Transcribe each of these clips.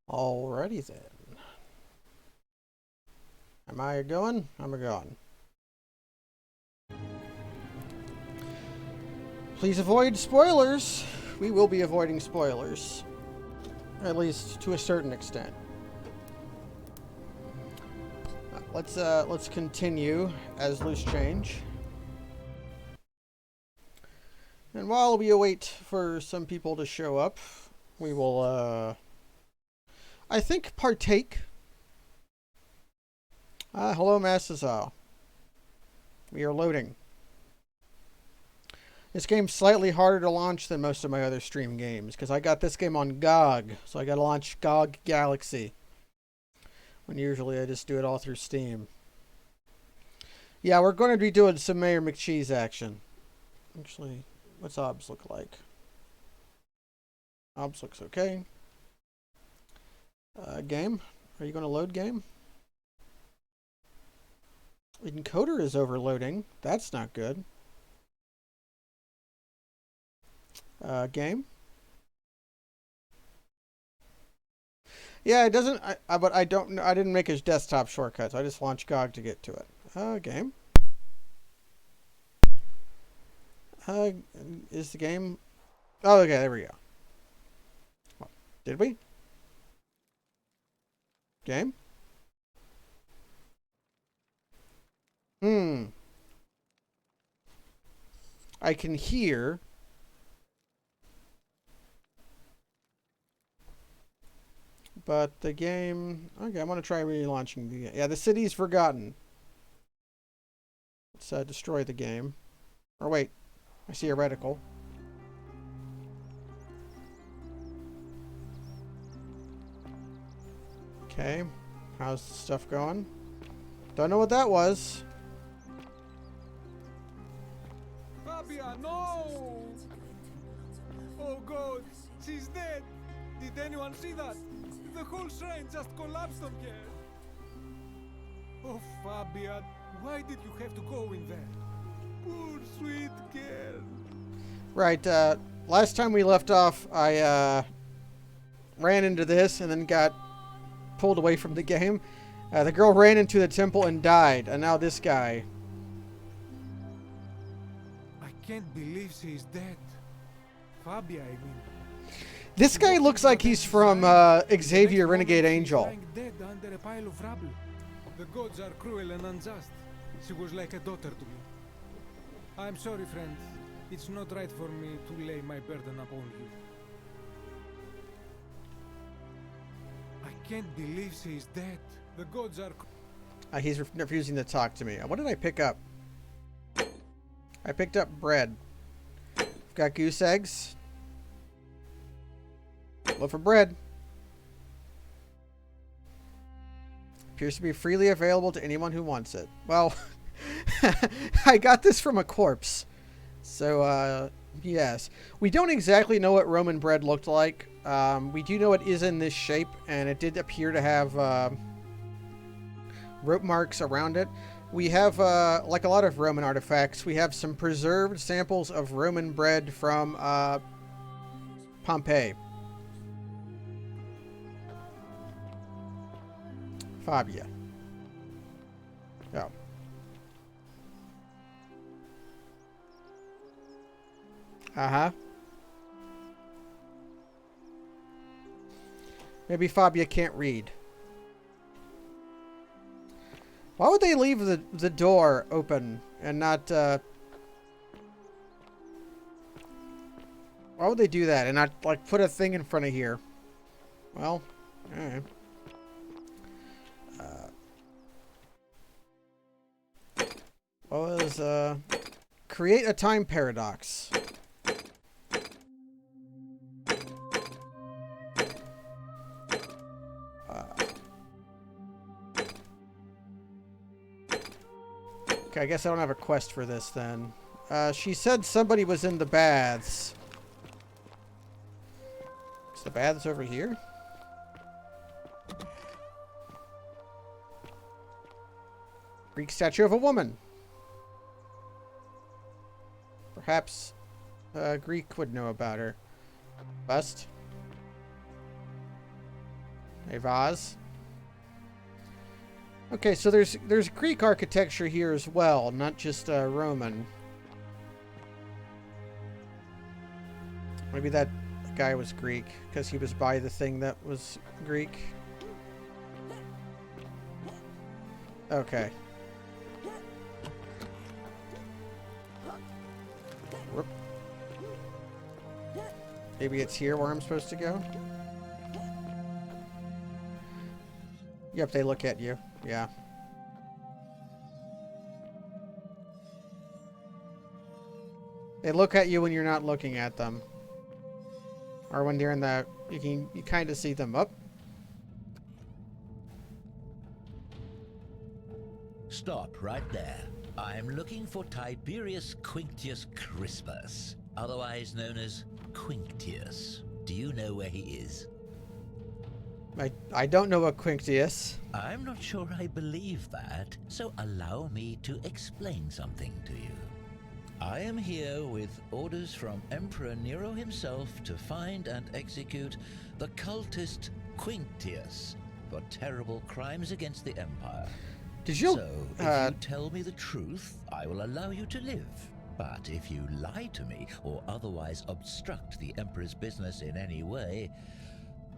Alrighty then. Am I going? I'm going. Please avoid spoilers. We will be avoiding spoilers. At least to a certain extent. Let's continue as loose change. And while we await for some people to show up, we will I think partake. Hello, Massazal. We are loading. This game's slightly harder to launch than most of my other stream games, because I got this game on GOG, so I gotta launch GOG Galaxy. When usually I just do it all through Steam. Yeah, we're going to be doing some Mayor McCheese action. Actually, what's OBS look like? OBS looks okay. Game? Are you going to load game? Encoder is overloading. That's not good. Game? Yeah, it doesn't. But I don't. I didn't make his desktop shortcuts. I just launched GOG to get to it. Game. Is the game? Oh, okay. There we go. What, did we? Game. I can hear. But the game... Okay, I'm going to try relaunching the... Yeah, the city's forgotten. Let's destroy the game. Or wait, I see a reticle. Okay, how's the stuff going? Don't know what that was. Fabia, no! Oh God, she's dead! Did anyone see that? The whole shrine just collapsed on her. Oh, Fabia, why did you have to go in there? Poor sweet girl. Right, last time we left off, I ran into this and then got pulled away from the game. The girl ran into the temple and died, and now this guy. I can't believe she's dead. Fabia, I mean. This guy looks like he's from Xavier Renegade Angel. Dead under a pile of rubble. The gods are cruel and unjust. She was like a daughter to me. I'm sorry, friend. It's not right for me to lay my burden upon you. I can't believe she is dead. The gods are... He's refusing to talk to me. What did I pick up? I picked up bread. Got goose eggs. Look for bread. Appears to be freely available to anyone who wants it. Well, I got this from a corpse. So, yes. We don't exactly know what Roman bread looked like. We do know it is in this shape, and it did appear to have rope marks around it. We have, like a lot of Roman artifacts, we have some preserved samples of Roman bread from Pompeii. Fabia. Oh. Uh-huh. Maybe Fabia can't read. Why would they leave the door open and not, why would they do that and not, like, put a thing in front of here? Well, alright. What was, create a time paradox. Okay, I guess I don't have a quest for this then. She said somebody was in the baths. Is the baths over here? Greek statue of a woman. Perhaps Greek would know about her. Bust. A vase. Okay, so there's Greek architecture here as well, not just Roman. Maybe that guy was Greek because he was by the thing that was Greek. Okay. Whoop. Maybe it's here where I'm supposed to go? Yep, they look at you. Yeah. They look at you when you're not looking at them. Or when they're in the... You kind of see them up. Stop right there. I'm looking for Tiberius Quinctius Crispus, otherwise known as Quinctius. Do you know where he is? I don't know a Quinctius. I'm not sure I believe that, so allow me to explain something to you. I am here with orders from Emperor Nero himself to find and execute the cultist Quinctius for terrible crimes against the Empire. Did you... So, if you tell me the truth, I will allow you to live. But if you lie to me or otherwise obstruct the Emperor's business in any way,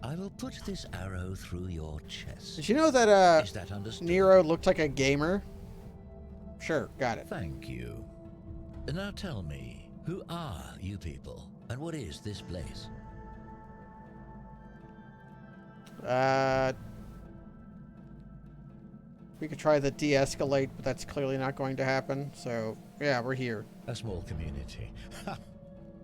I will put this arrow through your chest. Did you know that, Is that understood? Nero looked like a gamer? Sure, got it. Thank you. Now tell me, who are you people, and what is this place? We could try the de-escalate, but that's clearly not going to happen. So, yeah, we're here. A small community.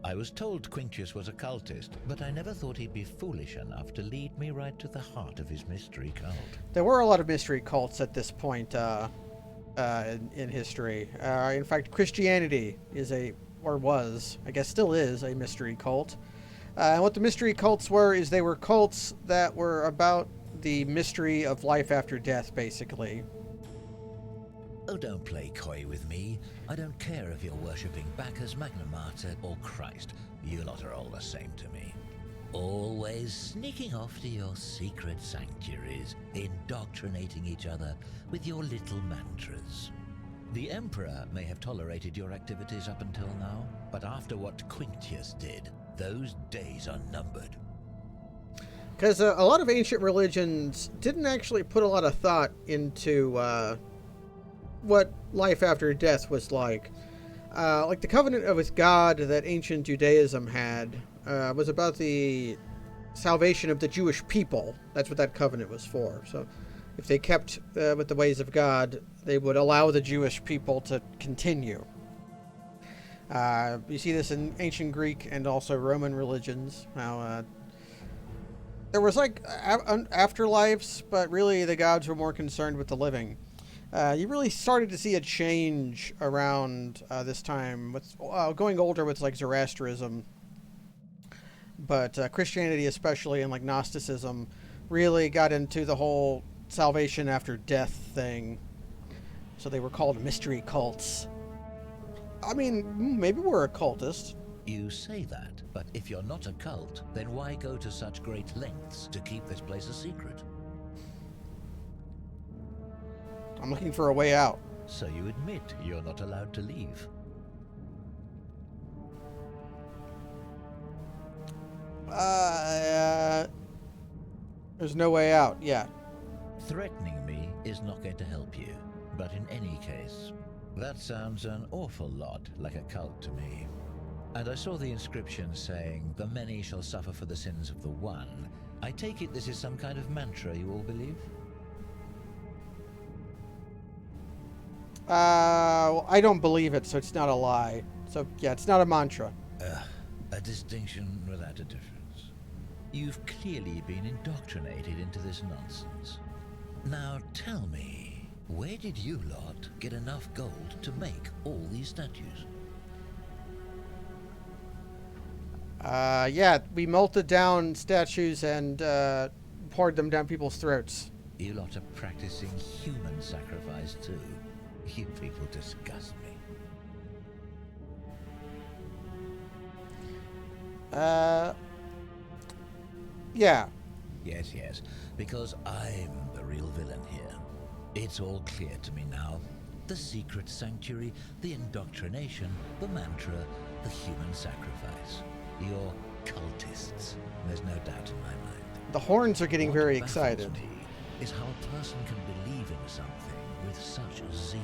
I was told Quinctius was a cultist, but I never thought he'd be foolish enough to lead me right to the heart of his mystery cult. There were a lot of mystery cults at this point in history. In fact, Christianity is was, I guess still is, a mystery cult. And what the mystery cults were is they were cults that were about the mystery of life after death, basically. Oh, don't play coy with me. I don't care if you're worshipping Bacchus, Magna Mater, or Christ. You lot are all the same to me. Always sneaking off to your secret sanctuaries, indoctrinating each other with your little mantras. The Emperor may have tolerated your activities up until now, but after what Quinctius did, those days are numbered. Because a lot of ancient religions didn't actually put a lot of thought into what life after death was like. Like the covenant with God that ancient Judaism had was about the salvation of the Jewish people. That's what that covenant was for. So if they kept with the ways of God, they would allow the Jewish people to continue. You see this in ancient Greek and also Roman religions. How there was like afterlives, but really the gods were more concerned with the living. You really started to see a change around this time with going older with like Zoroastrianism, but Christianity especially and like Gnosticism really got into the whole salvation after death thing. So they were called mystery cults. I mean, maybe we're a cultist. You say that, but if you're not a cult, then why go to such great lengths to keep this place a secret? I'm looking for a way out. So you admit you're not allowed to leave? There's no way out, yeah. Threatening me is not going to help you. But in any case, that sounds an awful lot like a cult to me. And I saw the inscription saying, "The many shall suffer for the sins of the one." I take it this is some kind of mantra you all believe? Well, I don't believe it, so it's not a lie. So, yeah, it's not a mantra. A distinction without a difference. You've clearly been indoctrinated into this nonsense. Now tell me, where did you lot get enough gold to make all these statues? Yeah, we melted down statues and poured them down people's throats. You lot are practicing human sacrifice too. You people disgust me. Yeah. Yes. because I'm the real villain here. It's all clear to me now. The secret sanctuary, the indoctrination, the mantra, the human sacrifice. You're cultists. There's no doubt in my mind. The horns are getting very What excited. baffles me is how a person can believe in something with such zeal.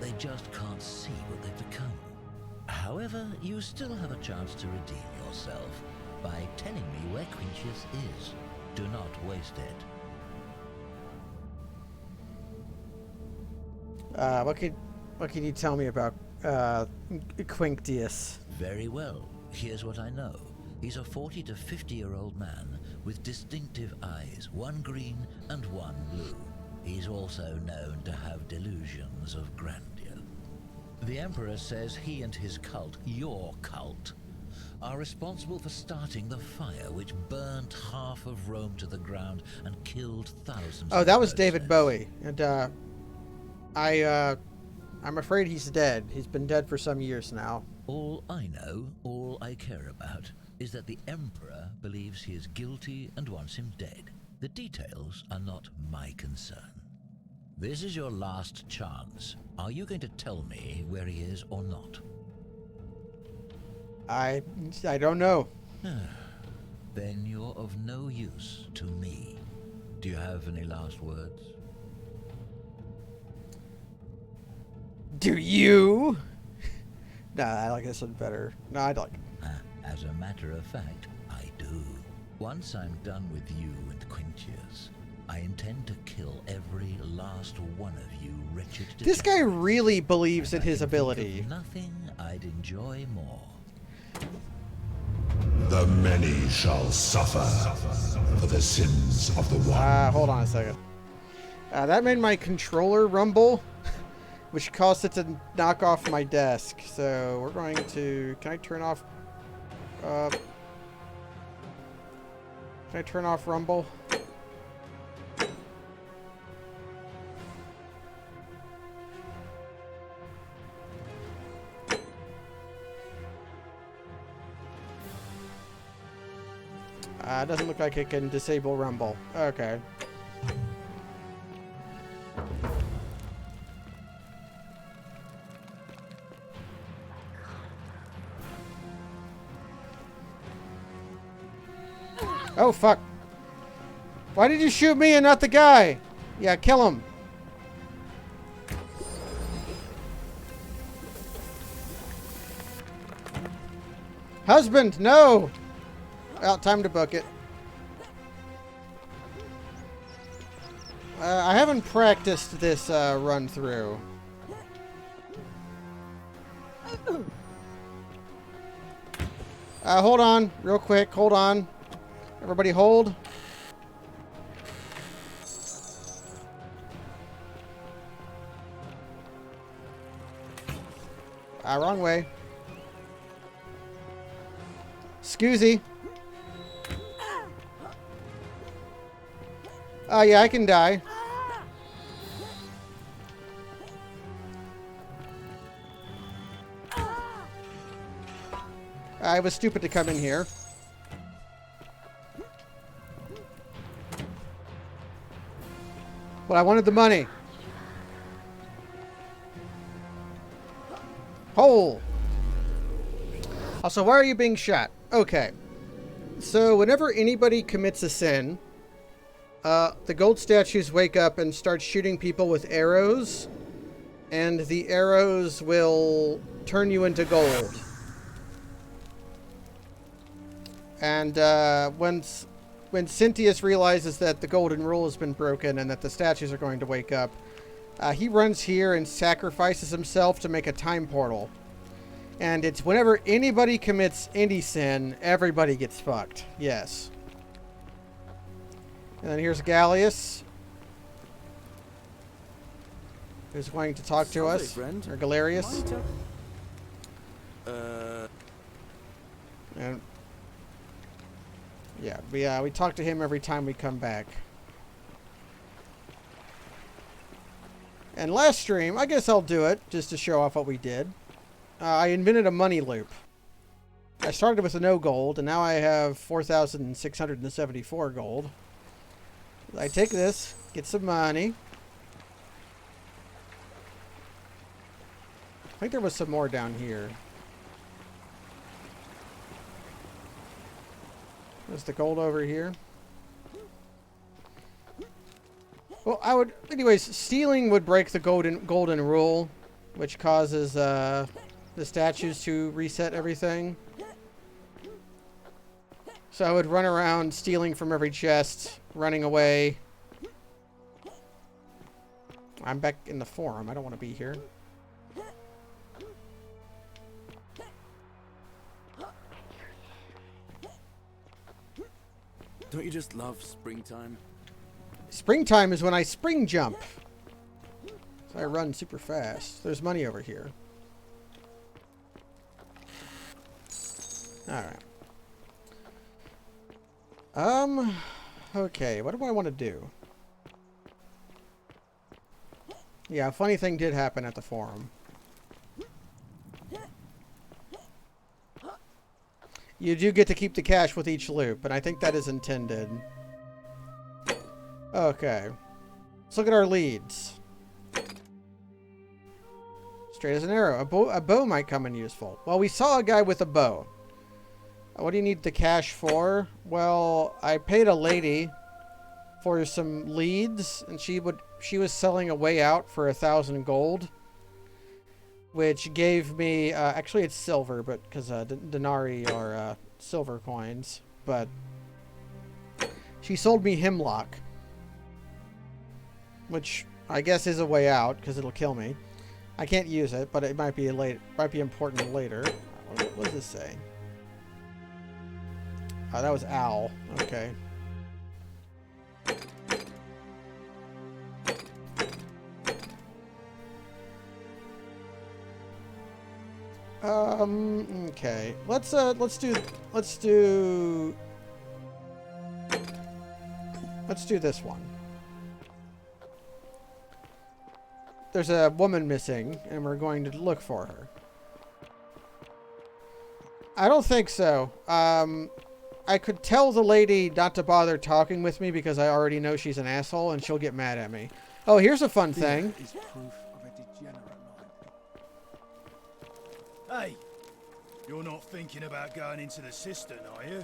They just can't see what they've become. However, you still have a chance to redeem yourself by telling me where Quintius is. Do not waste it. What can you tell me about Quinctius? Very well. Here's what I know. He's a 40 to 50-year-old man with distinctive eyes, one green and one blue. He's also known to have delusions of grandeur. The Emperor says he and his cult, your cult, are responsible for starting the fire which burnt half of Rome to the ground and killed thousands. Oh, of that was the David process. Bowie, and I'm afraid he's dead. He's been dead for some years now. All I know, all I care about, is that the Emperor believes he is guilty and wants him dead. The details are not my concern. This is your last chance. Are you going to tell me where he is or not? I don't know. Then you're of no use to me. Do you have any last words? Do you? Nah, I like this one better. No, I like it. As a matter of fact, I do. Once I'm done with you and Quintius, I intend to kill every last one of you wretched This guy degenerates. really believes in And I his can think of ability. nothing I'd enjoy more. The many shall suffer for the sins of the one. Hold on a second. That made my controller rumble, which caused it to knock off my desk. So we're going to... Can I turn off... can I turn off rumble? It doesn't look like it can disable rumble. Okay. Oh, fuck. Why did you shoot me and not the guy? Yeah, kill him. Husband, no! Well, time to book it. I haven't practiced this run through. Hold on, real quick. Hold on. Everybody hold. Wrong way. Scoozy. Oh, yeah, I can die. I was stupid to come in here. But I wanted the money. Hole. Also, why are you being shot? Okay. So, whenever anybody commits a sin, the gold statues wake up and start shooting people with arrows, and the arrows will turn you into gold. And when Cynthius realizes that the golden rule has been broken and that the statues are going to wake up, he runs here and sacrifices himself to make a time portal. And it's whenever anybody commits any sin, everybody gets fucked. Yes. And then here's Gallius, who's going to talk to us. Friend. Or Galerius. And yeah, we talk to him every time we come back. And last stream, I guess I'll do it just to show off what we did. I invented a money loop. I started with no gold, and now I have 4,674 gold. I take this, get some money. I think there was some more down here. There's the gold over here. Well, anyways, stealing would break the golden rule, which causes the statues to reset everything. So I would run around stealing from every chest, running away. I'm back in the forum. I don't want to be here. Don't you just love springtime? Springtime is when I spring jump. So I run super fast. There's money over here. Alright. Okay, what do I want to do? Yeah, a funny thing did happen at the forum. You do get to keep the cash with each loop, and I think that is intended. Okay. Let's look at our leads. Straight as an arrow. A bow might come in useful. Well, we saw a guy with a bow. What do you need the cash for? Well, I paid a lady for some leads, and she was selling a way out for 1,000 gold, which gave me actually it's silver, but because denarii are silver coins. But she sold me hemlock, which I guess is a way out because it'll kill me. I can't use it, but it might be important later. What does this say? Oh, that was owl. Okay. Okay. Let's do this one. There's a woman missing, and we're going to look for her. I don't think so. I could tell the lady not to bother talking with me because I already know she's an asshole and she'll get mad at me. Oh, here's a fun thing. Is proof of a degenerate mind. Hey, you're not thinking about going into the cistern, are you?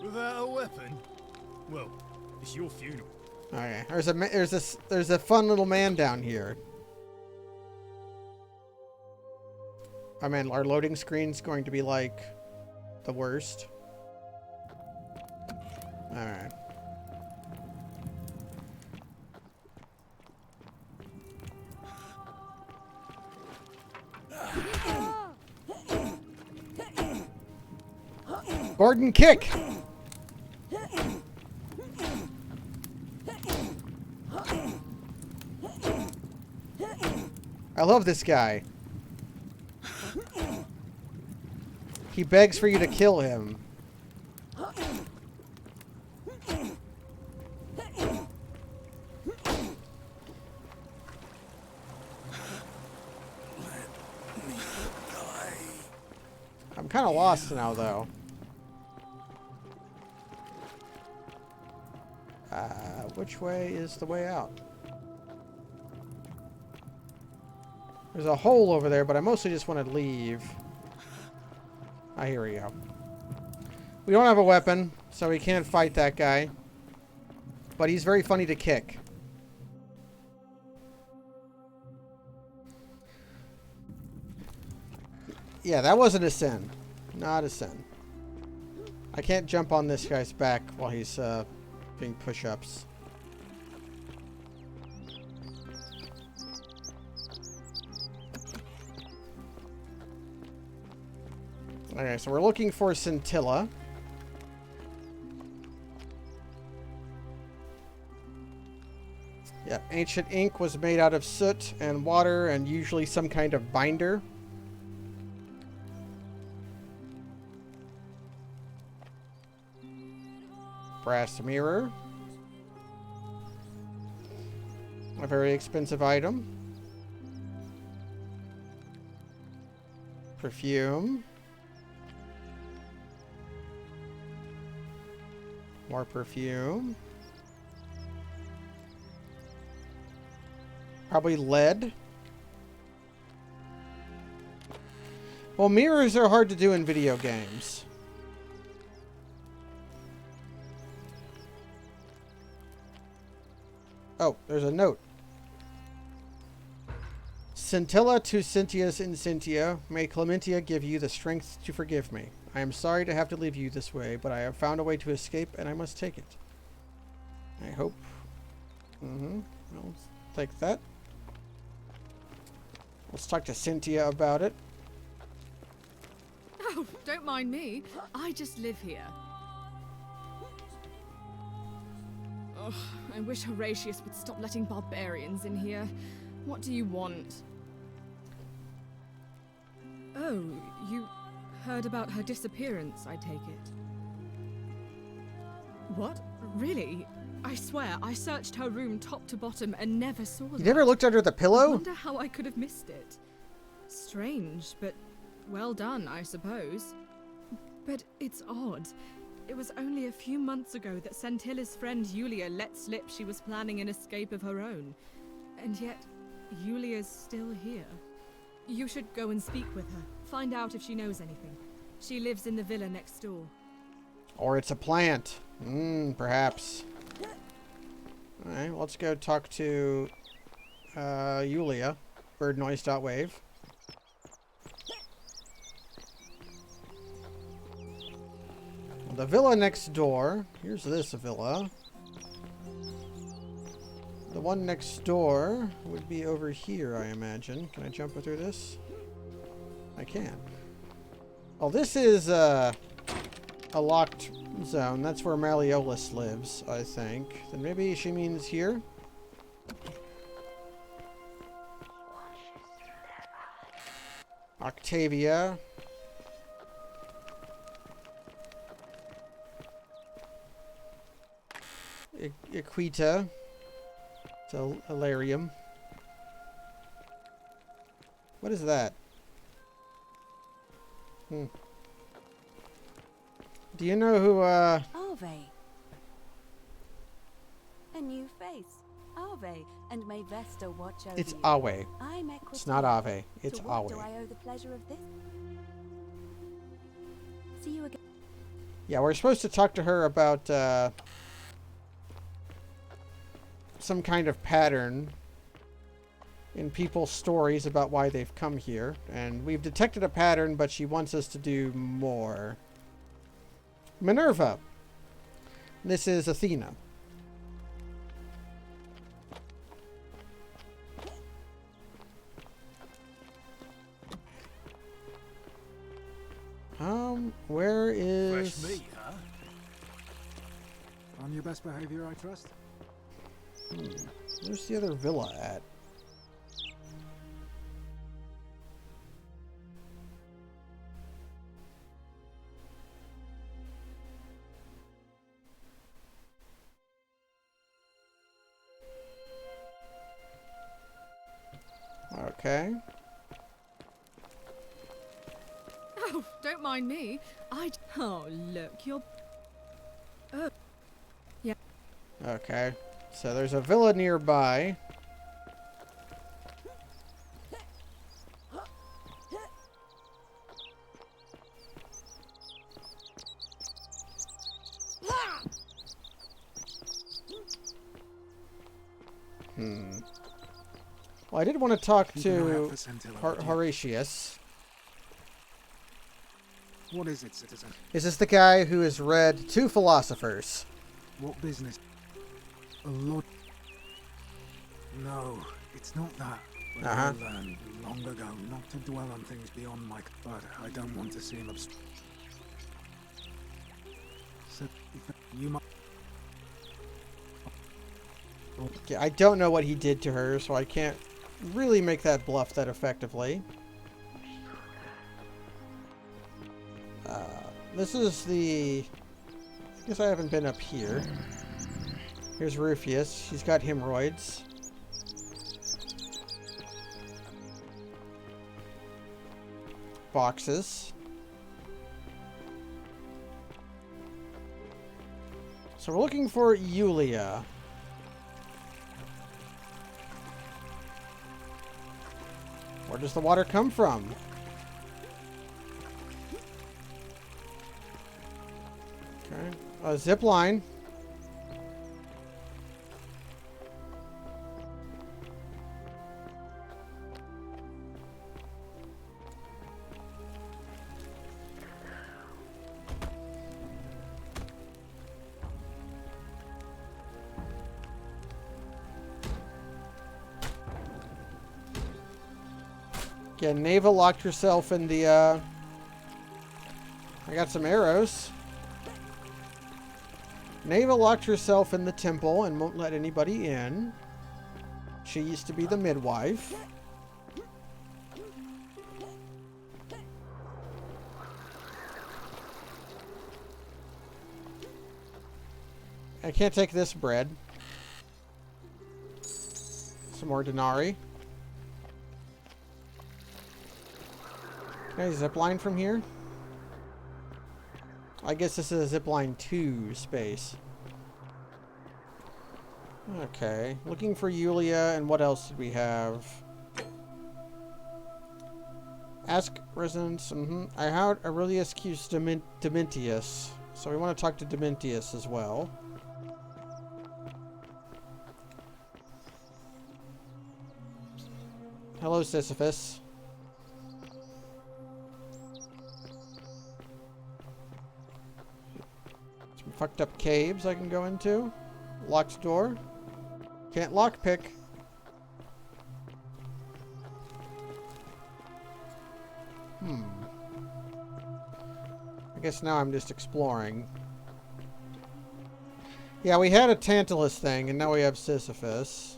Without a weapon? Well, it's your funeral. Okay, there's a fun little man down here. I mean, our loading screen's going to be like the worst. Alright. Gordon, kick! I love this guy. He begs for you to kill him. I'm kind of lost now, though. Which way is the way out? There's a hole over there, but I mostly just want to leave. Ah, here we go. We don't have a weapon, so we can't fight that guy. But he's very funny to kick. Yeah, that wasn't a sin. Not a sin. I can't jump on this guy's back while he's doing push-ups. Okay, so we're looking for Scintilla. Yeah, ancient ink was made out of soot and water and usually some kind of binder. Brass mirror. A very expensive item. More perfume. Probably lead. Well, mirrors are hard to do in video games. Oh, there's a note. Scintilla to Cynthia's in Cynthia. May Clementia give you the strength to forgive me. I am sorry to have to leave you this way, but I have found a way to escape, and I must take it. I hope. I'll take that. Let's talk to Cynthia about it. Oh, don't mind me. I just live here. Ugh, I wish Horatius would stop letting barbarians in here. What do you want? Oh, you heard about her disappearance, I take it. What? Really? I swear, I searched her room top to bottom and never saw that. You never looked under the I pillow? wonder how I could have missed it. Strange, but well done, I suppose. But it's odd. It was only a few months ago that Scintilla's friend Yulia let slip she was planning an escape of her own. And yet, Yulia's still here. You should go and speak with her. Find out if she knows anything. She lives in the villa next door. Or it's a plant. Perhaps. Alright, let's go talk to Yulia. Birdnoise.wave. The villa next door. Here's this villa. The one next door would be over here, I imagine. Can I jump through this? I can. Oh, this is a locked zone. That's where Malleolus lives, I think. Then maybe she means here? Octavia. Equita. So, Hilarium. What is that? Do you know who, Ave. A new face. Ave. And may Vesta watch over It's you. Awe. I'm It's not Ave. It's to what do Awe. I owe the pleasure of this? See you again. Yeah, we're supposed to talk to her about, some kind of pattern in people's stories about why they've come here. And we've detected a pattern, but she wants us to do more. Minerva. This is Athena. Where is... Fresh meat, huh? On your best behavior, I trust. Where's the other villa at? Okay. Oh, don't mind me. Oh, look, you're... Oh. Yeah. Okay. So there's a villa nearby. Well, I did want to talk Keep an eye out to for Scintilla, would you? Horatius. What is it, citizen? Is this the guy who has read Two Philosophers? What business? A lot. No, it's not that. But I learned long ago not to dwell on things beyond my... But I don't want to seem So, you might... Okay, I don't know what he did to her, so I can't really make that bluff that effectively. This is the... I guess I haven't been up here. Here's Rufius. He's got hemorrhoids. Boxes. So we're looking for Yulia. Where does the water come from? Okay. A zip line. Again, Neva locked herself in the, I got some arrows. Neva locked herself in the temple and won't let anybody in. She used to be the midwife. I can't take this bread. Some more denarii. Can I zip line from here? I guess this is a zipline 2 space. Okay. Looking for Yulia, and what else did we have? Ask residents. I heard Aurelius accused Dementius. So we want to talk to Dementius as well. Hello, Sisyphus. Fucked up caves I can go into. Locked door. Can't lockpick. I guess now I'm just exploring. Yeah, we had a Tantalus thing, and now we have Sisyphus.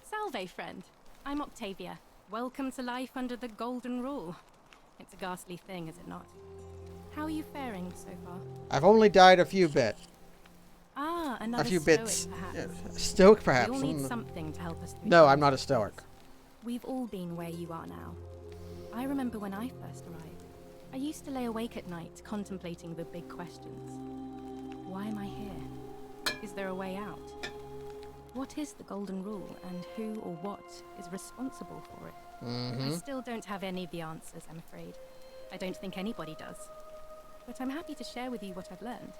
Salve, friend. I'm Octavia. Welcome to life under the Golden Rule. It's a ghastly thing, is it not? How are you faring so far? I've only died a few bit. Ah, another A few stoic, bits. perhaps. Yeah, stoic, perhaps. We all need something to help us through. No, I'm not a stoic. We've all been where you are now. I remember when I first arrived. I used to lay awake at night contemplating the big questions. Why am I here? Is there a way out? What is the Golden Rule, and who or what is responsible for it? I still don't have any of the answers, I'm afraid. I don't think anybody does. But I'm happy to share with you what I've learned.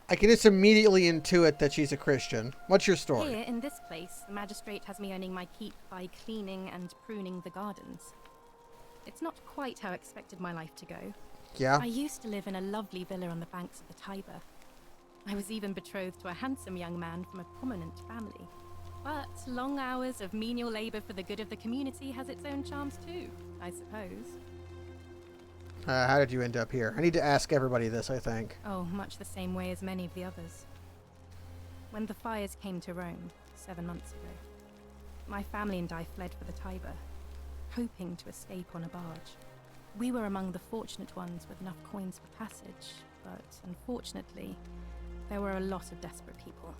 I can just immediately intuit that she's a Christian. What's your story? Here, in this place, the magistrate has me earning my keep by cleaning and pruning the gardens. It's not quite how I expected my life to go. Yeah? I used to live in a lovely villa on the banks of the Tiber. I was even betrothed to a handsome young man from a prominent family. But long hours of menial labor for the good of the community has its own charms too, I suppose. How did you end up here? I need to ask everybody this, I think. Oh, much the same way as many of the others. When the fires came to Rome 7 months ago, my family and I fled for the Tiber, hoping to escape on a barge. We were among the fortunate ones with enough coins for passage, but unfortunately, there were a lot of desperate people,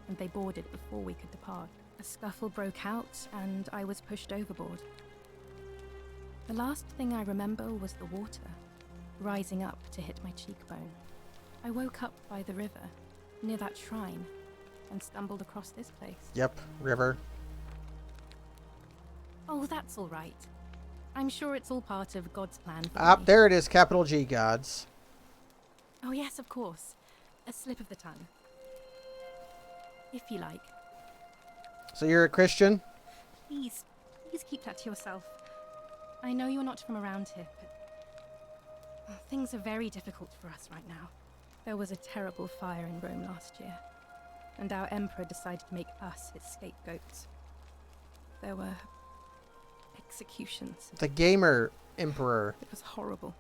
and they boarded before we could depart. A scuffle broke out, and I was pushed overboard. The last thing I remember was the water, rising up to hit my cheekbone. I woke up by the river, near that shrine, and stumbled across this place. Yep, river. Oh, that's all right. I'm sure it's all part of God's plan for Ah, me. there it is, capital G, gods. Oh yes, of course. A slip of the tongue. If you like. So you're a Christian? Please keep that to yourself. I know you're not from around here, but things are very difficult for us right now. There was a terrible fire in Rome last year, and our emperor decided to make us his scapegoats. There were executions. The gamer emperor. It was horrible.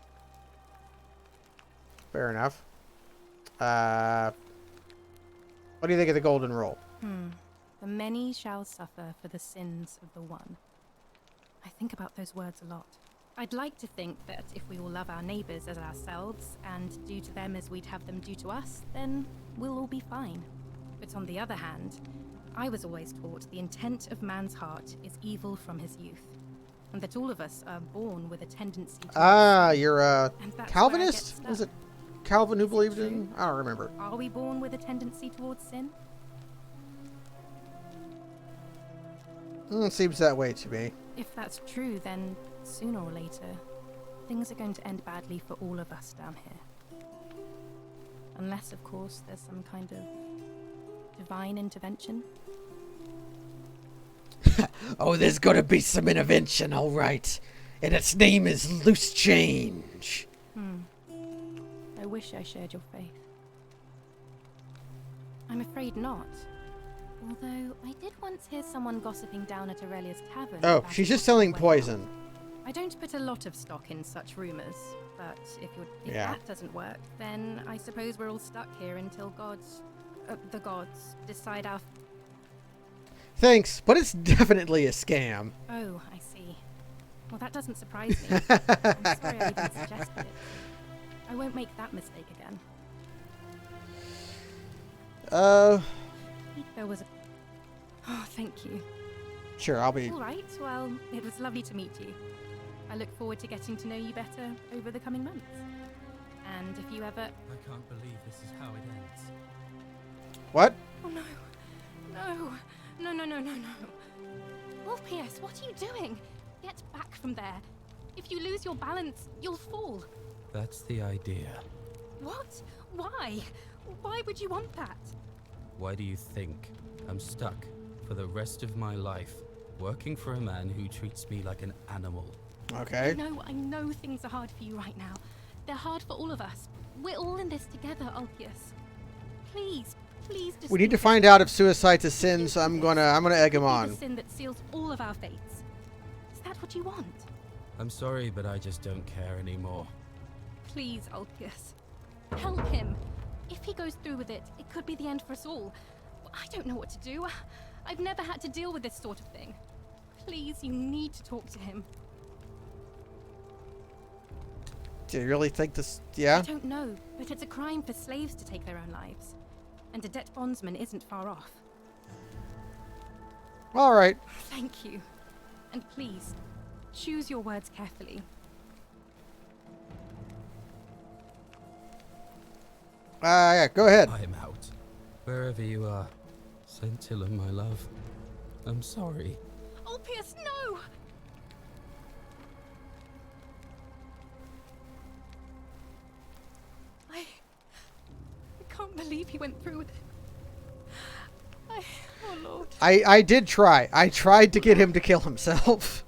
Fair enough. What do you think of the Golden Rule? The many shall suffer for the sins of the one. I think about those words a lot. I'd like to think that if we all love our neighbours as ourselves and do to them as we'd have them do to us, then we'll all be fine. But on the other hand, I was always taught the intent of man's heart is evil from his youth. and that all of us are born with a tendency to... Ah, you're a And that's where I get Calvinist? stuck. Was it Calvin who Is it believed true? in? I don't remember. Are we born with a tendency towards sin? Seems that way to me. If that's true, then sooner or later, things are going to end badly for all of us down here. Unless, of course, there's some kind of divine intervention. Oh, there's gotta be some intervention, all right. And its name is loose change. I wish I shared your faith. I'm afraid not. Although, I did once hear someone gossiping down at Aurelia's tavern. Oh, about she's it just selling went poison. wrong. I don't put a lot of stock in such rumors, but if Yeah. that doesn't work, then I suppose we're all stuck here until the gods decide our... Thanks, but it's definitely a scam. Oh, I see. Well, that doesn't surprise me. I'm sorry I even suggested it. I won't make that mistake again. There was a... Oh, thank you. Sure, I'll be... All right, well, it was lovely to meet you. I look forward to getting to know you better over the coming months. And if you ever... I can't believe this is how it ends. What? Oh, no. No. No, no, no, no, no. Wolf-Pierce, what are you doing? Get back from there. If you lose your balance, you'll fall. That's the idea. What? Why? Why would you want that? Why do you think I'm stuck for the rest of my life working for a man who treats me like an animal? Okay. I know things are hard for you right now. They're hard for all of us. We're all in this together, Ulpius. Please just... We need to think find out if suicide's a sin, so I'm gonna egg him Be the on. sin that seals all of our fates. Is that what you want? I'm sorry, but I just don't care anymore. Please, Ulpius. Help him. If he goes through with it, it could be the end for us all. I don't know what to do. I've never had to deal with this sort of thing. Please, you need to talk to him. Do you really think this... Yeah? I don't know, but it's a crime for slaves to take their own lives. And a debt bondsman isn't far off. Alright. Thank you. And please, choose your words carefully. Yeah, go ahead. I'm out. Wherever you are. Scintilla, my love. I'm sorry. Ulpius, no! I can't believe he went through with it. Oh Lord. I did try. I tried to get him to kill himself.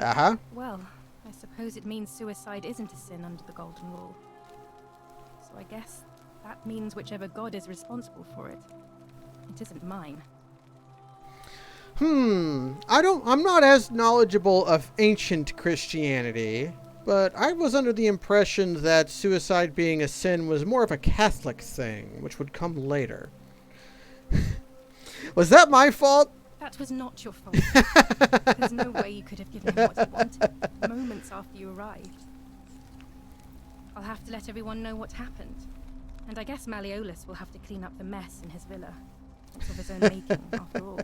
Uh-huh. Well, I suppose it means suicide isn't a sin under the Golden Rule. So I guess that means whichever god is responsible for it. It isn't mine. I'm not as knowledgeable of ancient Christianity, but I was under the impression that suicide being a sin was more of a Catholic thing, which would come later. Was that my fault? That was not your fault. There's no way you could have given him what he wanted moments after you arrived. I'll have to let everyone know what happened. And I guess Malleolus will have to clean up the mess in his villa. It's of his own making, after all.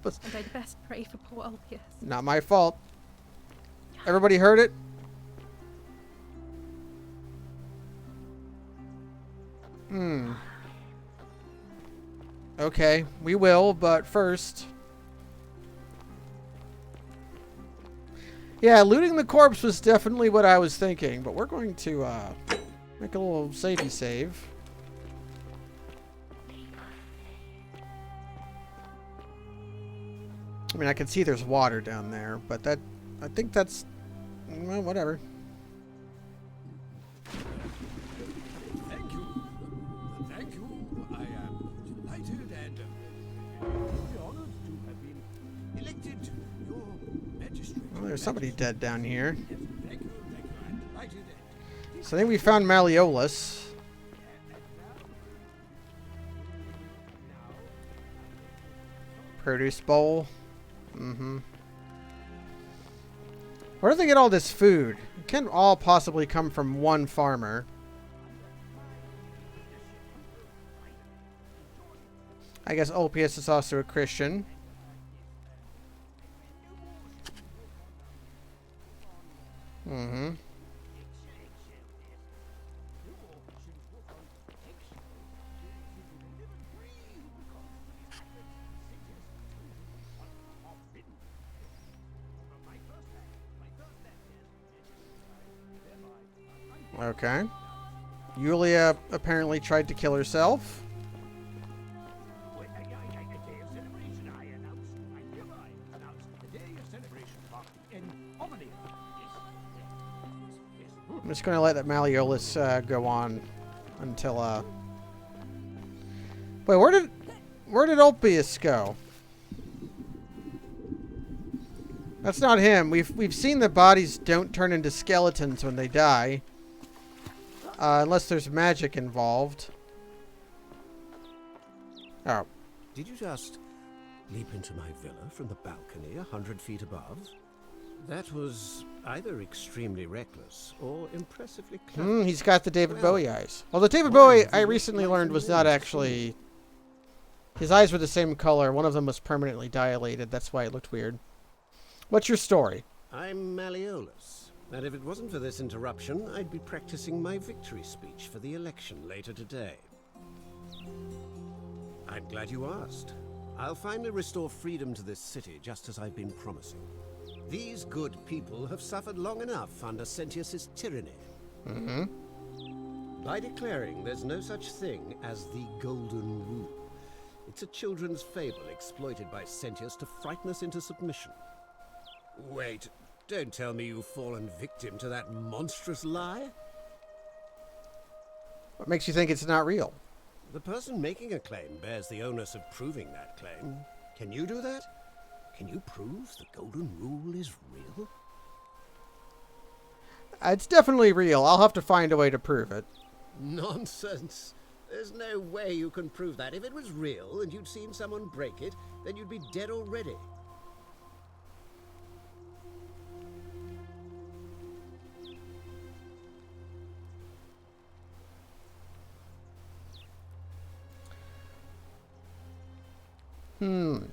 And I'd best pray for poor Ulpius. Not my fault. Everybody heard it? Okay, we will, but first... Yeah, looting the corpse was definitely what I was thinking, but we're going to make a little savey save. I mean, I can see there's water down there, but that... I think that's... Well, whatever. Thank you. Thank you. I am delighted and truly honored to have been elected your magistrate. Well, there's somebody dead down here. Yes, thank you. I'm delighted. So I think we found Malleolus. Produce bowl. Where do they get all this food? It can't all possibly come from one farmer. I guess Ulpius is also a Christian. Mm-hmm. Okay. Yulia apparently tried to kill herself. I'm just going to let that Malleolus go on until wait, where did Ulpius go? That's not him. We've seen that bodies don't turn into skeletons when they die. Unless there's magic involved. Oh. Did you just leap into my villa from the balcony 100 feet above? That was either extremely reckless or impressively clever. He's got the David Well, Bowie eyes. Well, the David why Bowie have I you recently looked learned like was the not wolves? actually... His eyes were the same color. One of them was permanently dilated. That's why it looked weird. What's your story? I'm Malleolus, and if it wasn't for this interruption, I'd be practicing my victory speech for the election later today. I'm glad you asked. I'll finally restore freedom to this city, just as I've been promising. These good people have suffered long enough under Sentius's tyranny. Mm-hmm. By declaring there's no such thing as the Golden Rule, it's a children's fable exploited by Sentius to frighten us into submission. Wait, don't tell me you've fallen victim to that monstrous lie? What makes you think it's not real? The person making a claim bears the onus of proving that claim. Can you do that? Can you prove the Golden Rule is real? It's definitely real. I'll have to find a way to prove it. Nonsense. There's no way you can prove that. If it was real and you'd seen someone break it, then you'd be dead already.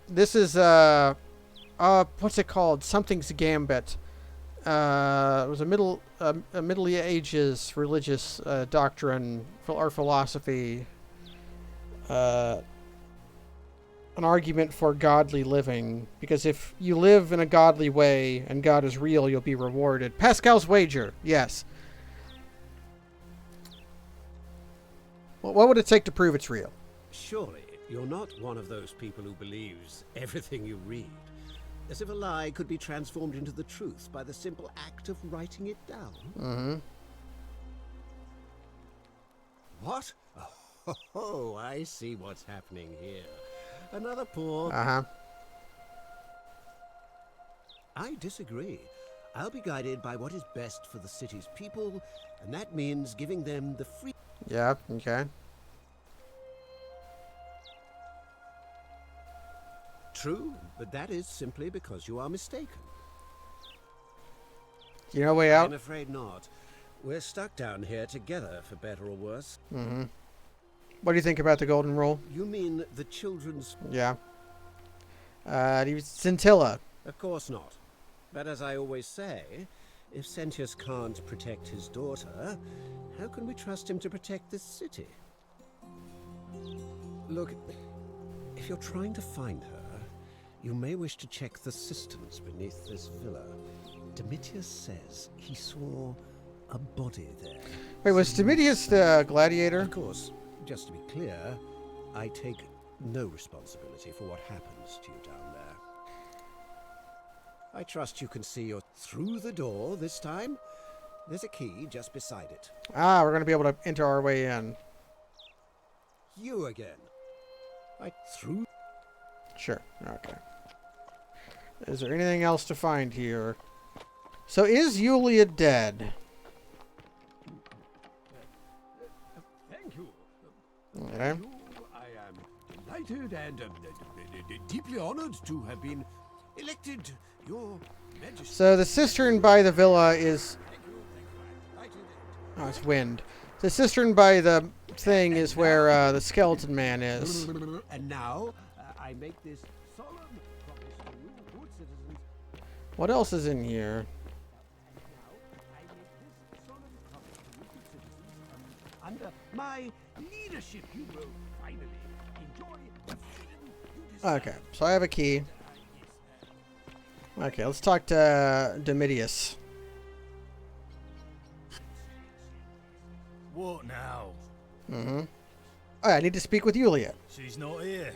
This is what's it called? Something's Gambit. It was a Middle Ages religious doctrine or philosophy. An argument for godly living, because if you live in a godly way and God is real, you'll be rewarded. Pascal's wager, yes. Well, what would it take to prove it's real? Surely, you're not one of those people who believes everything you read. As if a lie could be transformed into the truth by the simple act of writing it down. Mm-hmm. What? Oh, I see what's happening here. Another poor... Uh-huh. I disagree. I'll be guided by what is best for the city's people, and that means giving them the free... Yeah, okay. True, but that is simply because you are mistaken. Do you know a way out? I'm afraid not. We're stuck down here together, for better or worse. Mm-hmm. What do you think about the Golden Rule? You mean the children's... Yeah. Scintilla. Of course not. But as I always say, if Sentius can't protect his daughter, how can we trust him to protect this city? Look, if you're trying to find her, you may wish to check the cisterns beneath this villa. Domitius says he saw a body there. Wait, was Domitius the gladiator? Of course, just to be clear, I take no responsibility for what happens to you down there. I trust you can see you're through the door this time. There's a key just beside it. Ah, we're going to be able to enter our way in. You again. I threw... Sure, okay. Is there anything else to find here? So is Yulia dead? Thank you. Okay. Thank you. I am delighted and deeply honored to have been elected your majesty. So the cistern by the villa is... Thank you. Right in Oh, it's wind. The cistern by the thing is where the skeleton man is. And now, I make this solemn promise to you, good citizens. What else is in here? under my leadership, you will finally enjoy the freedom you deserve. Okay, so I have a key. Okay, let's talk to Domitius. What now? Mm-hmm. Oh, I need to speak with Yulia. She's not here.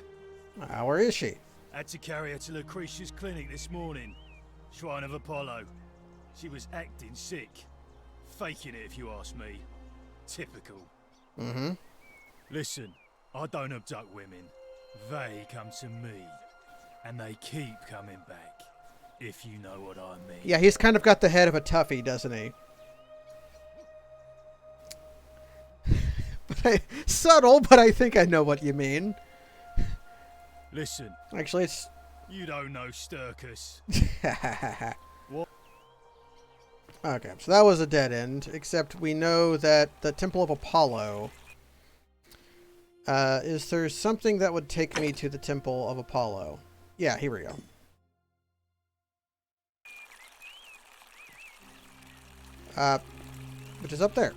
Where is she? Had to carry her to Lucretia's clinic this morning. Shrine of Apollo. She was acting sick. Faking it, if you ask me. Typical. Mm-hmm. Listen, I don't abduct women. They come to me. And they keep coming back. If you know what I mean. Yeah, he's kind of got the head of a toughie, doesn't he? Subtle, but I think I know what you mean. Listen. Actually, it's... You don't know Sturkus. What? Okay, so that was a dead end, except we know that the Temple of Apollo... is there something that would take me to the Temple of Apollo? Yeah, here we go. Which is up there.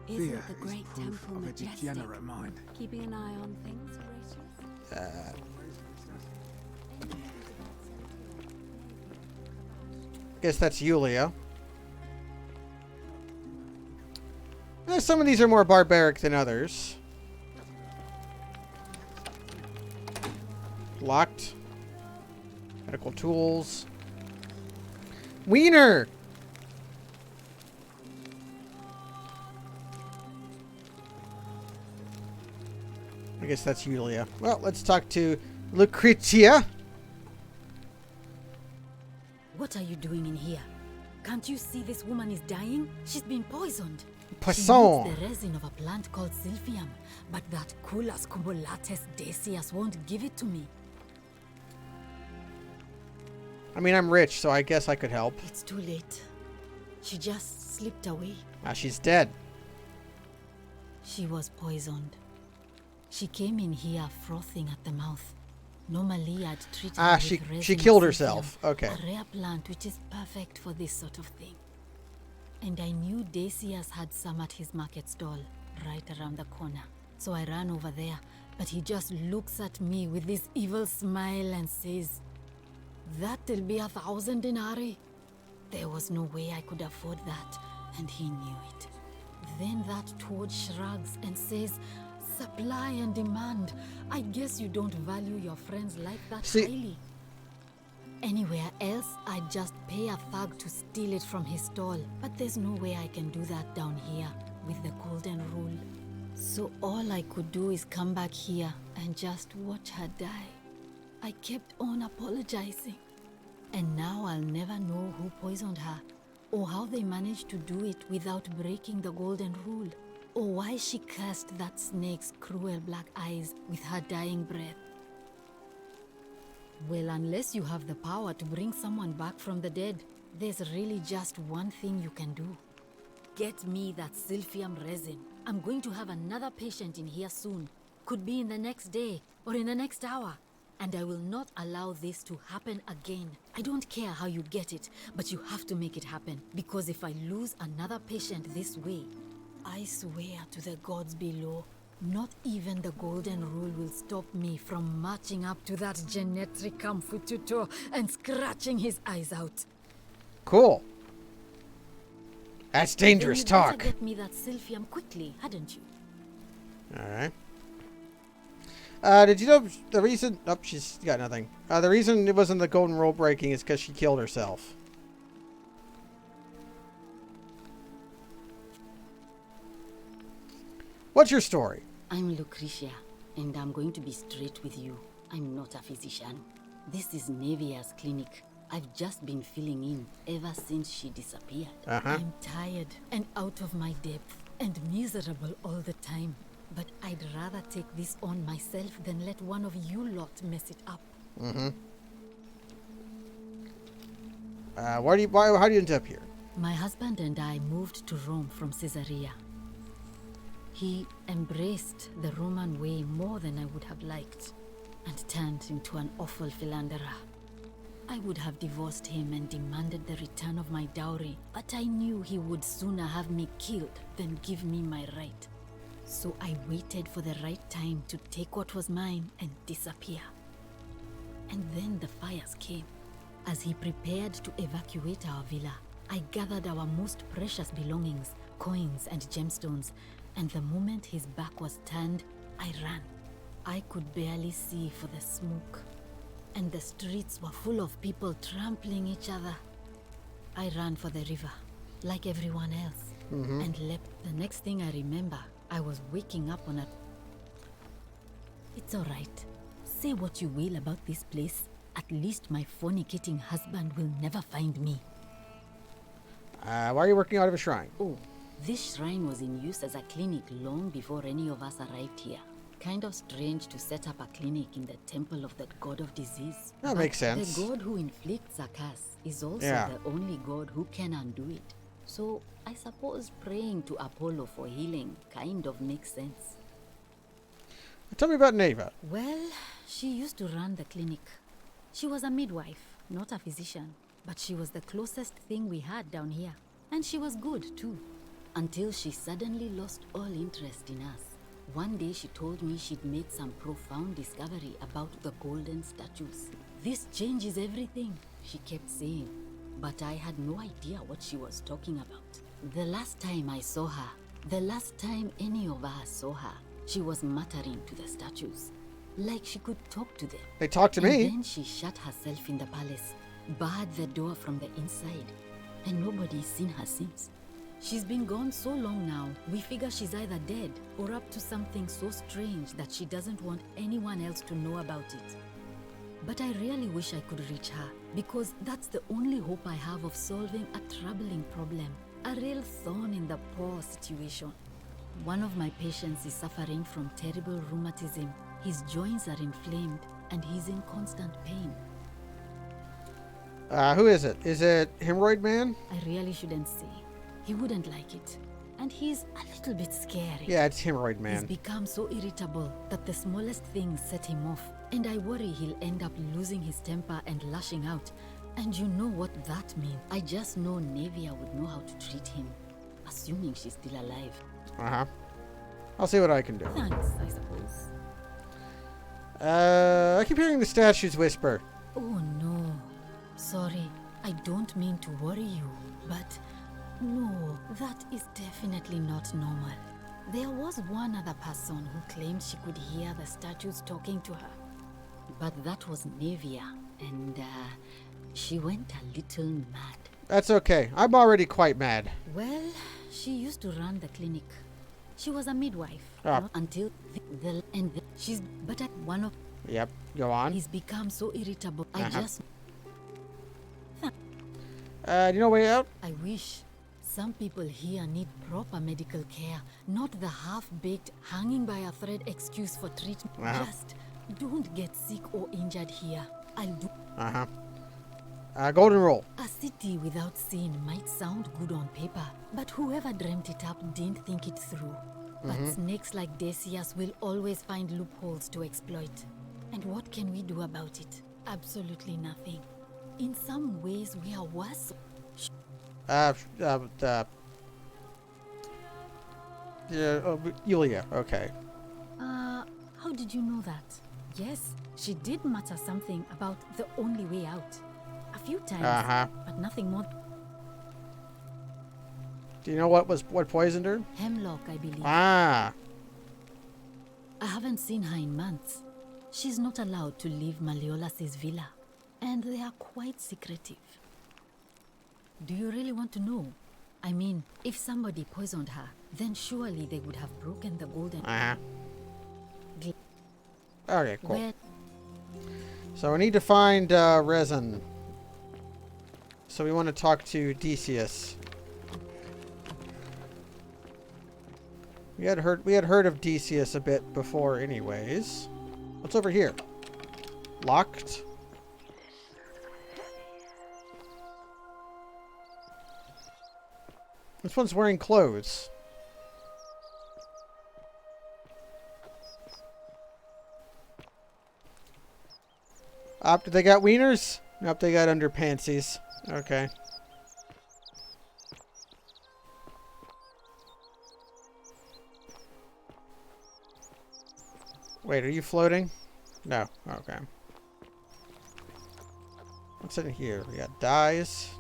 Isn't Fear the is great proof temple of a majestic? degenerate mind. Keeping an eye on things, Horatius? Guess that's Yulia. Some of these are more barbaric than others. Locked. Medical tools. Wiener! I guess that's Yulia. Well, let's talk to Lucretia. What are you doing in here? Can't you see this woman is dying? She's been poisoned. Poisson. She needs the resin of a plant called Silphium, but that Culus cumbulatus Decius won't give it to me. I mean, I'm rich, so I guess I could help. It's too late. She just slipped away. Ah, she's dead. She was poisoned. She came in here frothing at the mouth. Normally, I'd treat her with resin she and killed Silphium, herself. Okay. a rare plant which is perfect for this sort of thing. And I knew Decius had some at his market stall, right around the corner. So I ran over there, but he just looks at me with this evil smile and says, "That'll be 1,000 denarii." There was no way I could afford that, and he knew it. Then that toad shrugs and says, "Supply and demand. I guess you don't value your friends like that highly." Anywhere else, I'd just pay a thug to steal it from his stall. But there's no way I can do that down here with the golden rule. So all I could do is come back here and just watch her die. I kept on apologizing. And now I'll never know who poisoned her, or how they managed to do it without breaking the golden rule, or why she cursed that snake's cruel black eyes with her dying breath. Well, unless you have the power to bring someone back from the dead, there's really just one thing you can do. Get me that Silphium resin. I'm going to have another patient in here soon. Could be in the next day, or in the next hour. And I will not allow this to happen again. I don't care how you get it, but you have to make it happen. Because if I lose another patient this way, I swear to the gods below, not even the golden rule will stop me from marching up to that Genetricum Fututo and scratching his eyes out. Cool. That's dangerous Then you'd better talk. get me that Silphium quickly, hadn't you? Alright. Did you know the reason... Oh, she's got nothing. The reason it wasn't the golden rule breaking is because she killed herself. What's your story? I'm Lucretia, and I'm going to be straight with you. I'm not a physician. This is Nevia's clinic. I've just been filling in ever since she disappeared. I'm tired and out of my depth and miserable all the time. But I'd rather take this on myself than let one of you lot mess it up. How do you end up here? My husband and I moved to Rome from Caesarea. He embraced the Roman way more than I would have liked, and turned into an awful philanderer. I would have divorced him and demanded the return of my dowry, but I knew he would sooner have me killed than give me my right. So I waited for the right time to take what was mine and disappear. And then the fires came. As he prepared to evacuate our villa, I gathered our most precious belongings, coins and gemstones, and the moment his back was turned, I ran. I could barely see for the smoke, and the streets were full of people trampling each other. I ran for the river, like everyone else, and leapt. The next thing I remember, I was waking up on a... It's all right. Say what you will about this place. At least my fornicating husband will never find me. Why are you working out of a shrine? Oh, this shrine was in use as a clinic long before any of us arrived here. Kind of strange to set up a clinic in the temple of the god of disease. That makes sense. The god who inflicts a curse is also the only god who can undo it. So I suppose praying to Apollo for healing kind of makes sense. Tell me about Neva. Well, she used to run the clinic. She was a midwife, not a physician, but she was the closest thing we had down here. And she was good too, until she suddenly lost all interest in us. One day she told me she'd made some profound discovery about the golden statues. This changes everything, she kept saying, but I had no idea what she was talking about. The last time I saw her, the last time any of us saw her, she was muttering to the statues, like she could talk to them. They talk to me. And then she shut herself in the palace, barred the door from the inside, and nobody's seen her since. She's been gone so long now, we figure she's either dead or up to something so strange that she doesn't want anyone else to know about it. But I really wish I could reach her, because that's the only hope I have of solving a troubling problem, a real thorn in the paw situation. One of my patients is suffering from terrible rheumatism. His joints are inflamed and he's in constant pain. Who is it? Is it Hemorrhoid Man? I really shouldn't say. He wouldn't like it. And he's a little bit scary. Yeah, it's Hemorrhoid Man. He's become so irritable that the smallest things set him off. And I worry he'll end up losing his temper and lashing out. And you know what that means. I just know Nevia would know how to treat him. Assuming she's still alive. Uh-huh. I'll see what I can do. Thanks, I suppose. I keep hearing the statues whisper. Oh no. Sorry, I don't mean to worry you, but no, that is definitely not normal. There was one other person who claimed she could hear the statues talking to her. But that was Nevia, and she went a little mad. That's okay. I'm already quite mad. Well, she used to run the clinic. She was a midwife. Ah. Until she's but at one of... Yep, go on. He's become so irritable. I just... Do you know a way out? I wish. Some people here need proper medical care, not the half-baked, hanging by a thread excuse for treatment. Just don't get sick or injured here. I'll do... Golden rule. A city without sin might sound good on paper, but whoever dreamt it up didn't think it through. But snakes like Decius will always find loopholes to exploit. And what can we do about it? Absolutely nothing. In some ways, we are worse. Yulia, okay. How did you know that? Yes, she did mutter something about the only way out. A few times, but nothing more. Do you know what poisoned her? Hemlock, I believe. Ah. I haven't seen her in months. She's not allowed to leave Malleolas' villa, and they are quite secretive. Do you really want to know? I mean, if somebody poisoned her, then surely they would have broken the golden... Okay, cool. So we need to find resin. So we want to talk to Decius. We had heard of Decius a bit before anyways. What's over here? Locked? This one's wearing clothes. They got wieners? Nope, they got underpantsies. Okay. Wait, are you floating? No. Okay. What's in here? We got dyes.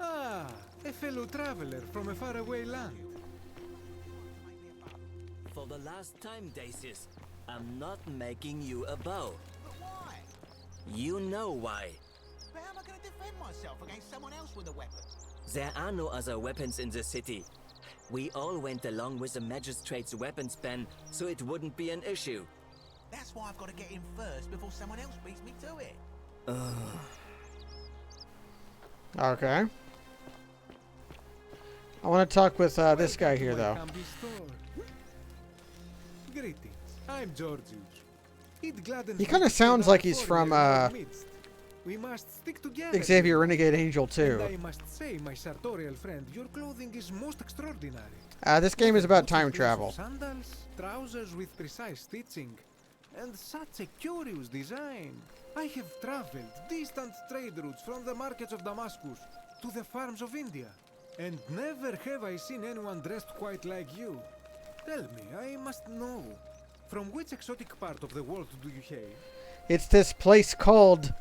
Ah, a fellow traveler from a faraway land. For the last time, Dacius, I'm not making you a bow. But why? You know why. But how am I going to defend myself against someone else with a weapon? There are no other weapons in the city. We all went along with the magistrate's weapons ban, so it wouldn't be an issue. That's why I've got to get in first before someone else beats me to it. Okay. I want to talk with this guy here, though. Greetings. I'm Georgius. It gladdens He kind me of to sounds see like our he's foreigner from in our midst. We must stick together. Xavier Renegade Angel 2. And I must say, my sartorial friend, your clothing is most extraordinary. This game is about time Lots of travel. Sandals, trousers with precise stitching, and such a curious design. I have traveled distant trade routes from the markets of Damascus to the farms of India, and never have I seen anyone dressed quite like you. Tell me, I must know, from which exotic part of the world do you hail? It's this place called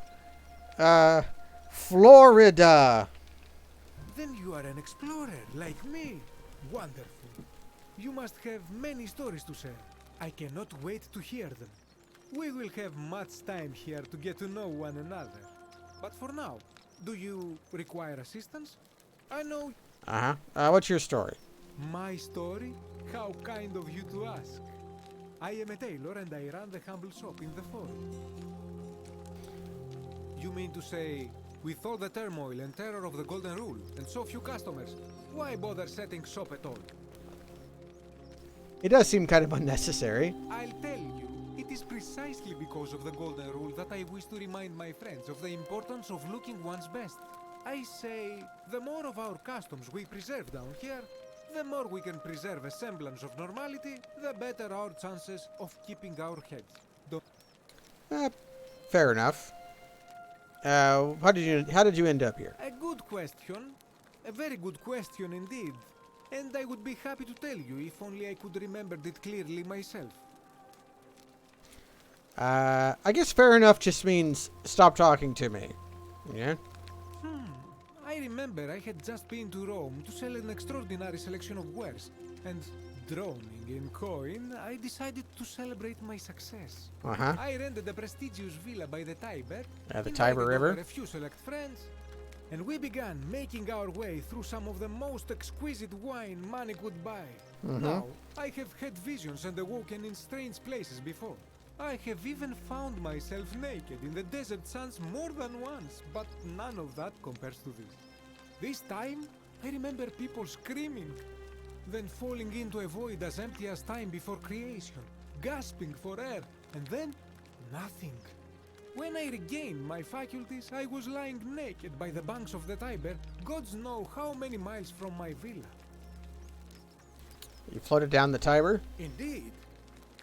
Florida. Then you are an explorer, like me. Wonderful. You must have many stories to share. I cannot wait to hear them. We will have much time here to get to know one another. But for now, do you require assistance? I know... What's your story? My story? How kind of you to ask. I am a tailor and I run the humble shop in the forum. You mean to say, with all the turmoil and terror of the Golden Rule, and so few customers, why bother setting shop at all? It does seem kind of unnecessary. I'll tell you, it is precisely because of the Golden Rule that I wish to remind my friends of the importance of looking one's best. I say, the more of our customs we preserve down here, the more we can preserve a semblance of normality, the better our chances of keeping our heads. Fair enough. How did you end up here? A good question. A very good question indeed. And I would be happy to tell you if only I could remember it clearly myself. I guess fair enough just means stop talking to me. Yeah? I remember I had just been to Rome to sell an extraordinary selection of wares, and droning in coin, I decided to celebrate my success. I rented a prestigious villa by the Tiber, the Tiber River, a few select friends, and we began making our way through some of the most exquisite wine money could buy. Now, I have had visions and awoken in strange places before. I have even found myself naked in the desert sands more than once, but none of that compares to this. This time, I remember people screaming, then falling into a void as empty as time before creation, gasping for air, and then nothing. When I regained my faculties, I was lying naked by the banks of the Tiber, gods know how many miles from my villa. You floated down the Tiber? Indeed.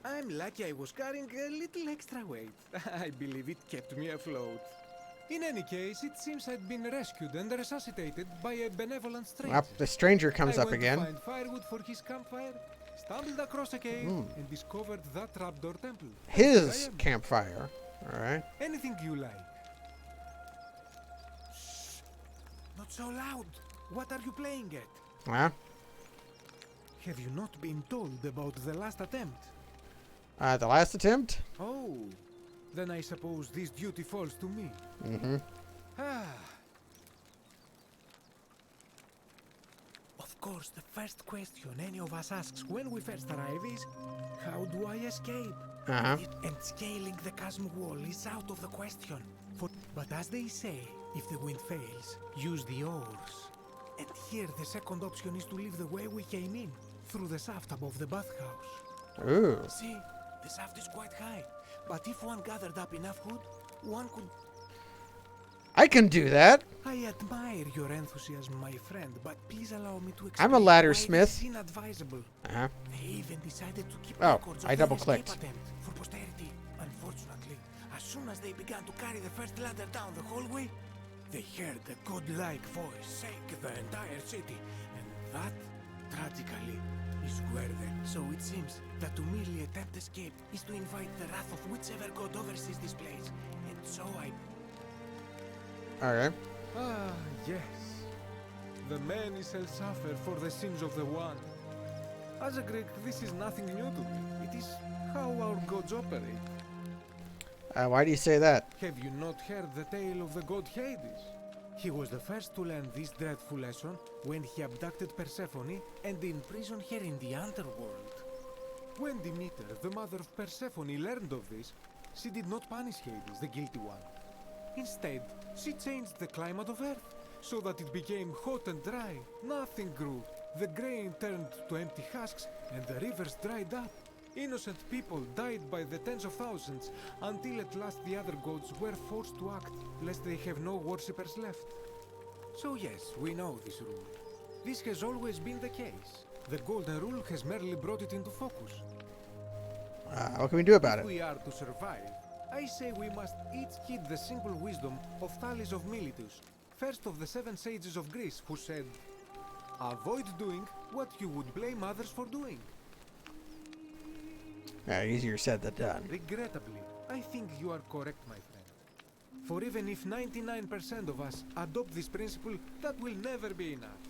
I'm lucky I was carrying a little extra weight. I believe it kept me afloat. In any case, it seems I'd been rescued and resuscitated by a benevolent stranger. The stranger comes up again. I went to find firewood for his campfire, stumbled across a cave, and discovered that trapdoor temple. His campfire. Alright. Anything you like. Shh! Not so loud. What are you playing at? Have you not been told about the last attempt? The last attempt? Oh, then I suppose this duty falls to me. Of course, the first question any of us asks when we first arrive is, how do I escape? And scaling the chasm wall is out of the question. But as they say, if the wind fails, use the oars. And here the second option is to leave the way we came in, through the shaft above the bathhouse. Ooh. See, the shaft is quite high, but if one gathered up enough wood, one could... I can do that. I admire your enthusiasm, my friend, but please allow me to explain. I'm a ladder smith. It's inadvisable. They even decided to keep Oh, records of I the double-clicked. escape attempt for posterity. Unfortunately, as soon as they began to carry the first ladder down the hallway, they heard a godlike voice shake the entire city, and that, tragically, is where they... So it seems that to merely attempt escape is to invite the wrath of whichever god oversees this place, and so I... Alright. Ah, yes. The many shall suffer for the sins of the one. As a Greek, this is nothing new to me. It is how our gods operate. Why do you say that? Have you not heard the tale of the god Hades? He was the first to learn this dreadful lesson when he abducted Persephone and imprisoned her in the underworld. When Demeter, the mother of Persephone, learned of this, she did not punish Hades, the guilty one. Instead, she changed the climate of Earth so that it became hot and dry. Nothing grew. The grain turned to empty husks and the rivers dried up. Innocent people died by the tens of thousands until at last the other gods were forced to act, lest they have no worshippers left. So yes, we know this rule. This has always been the case. The Golden Rule has merely brought it into focus. What can we do about If it? we are to survive, I say we must each heed the simple wisdom of Thales of Miletus, first of the 7 sages of Greece, who said, "Avoid doing what you would blame others for doing." Easier said than done. Regrettably, I think you are correct, my friend. For even if 99% of us adopt this principle, that will never be enough.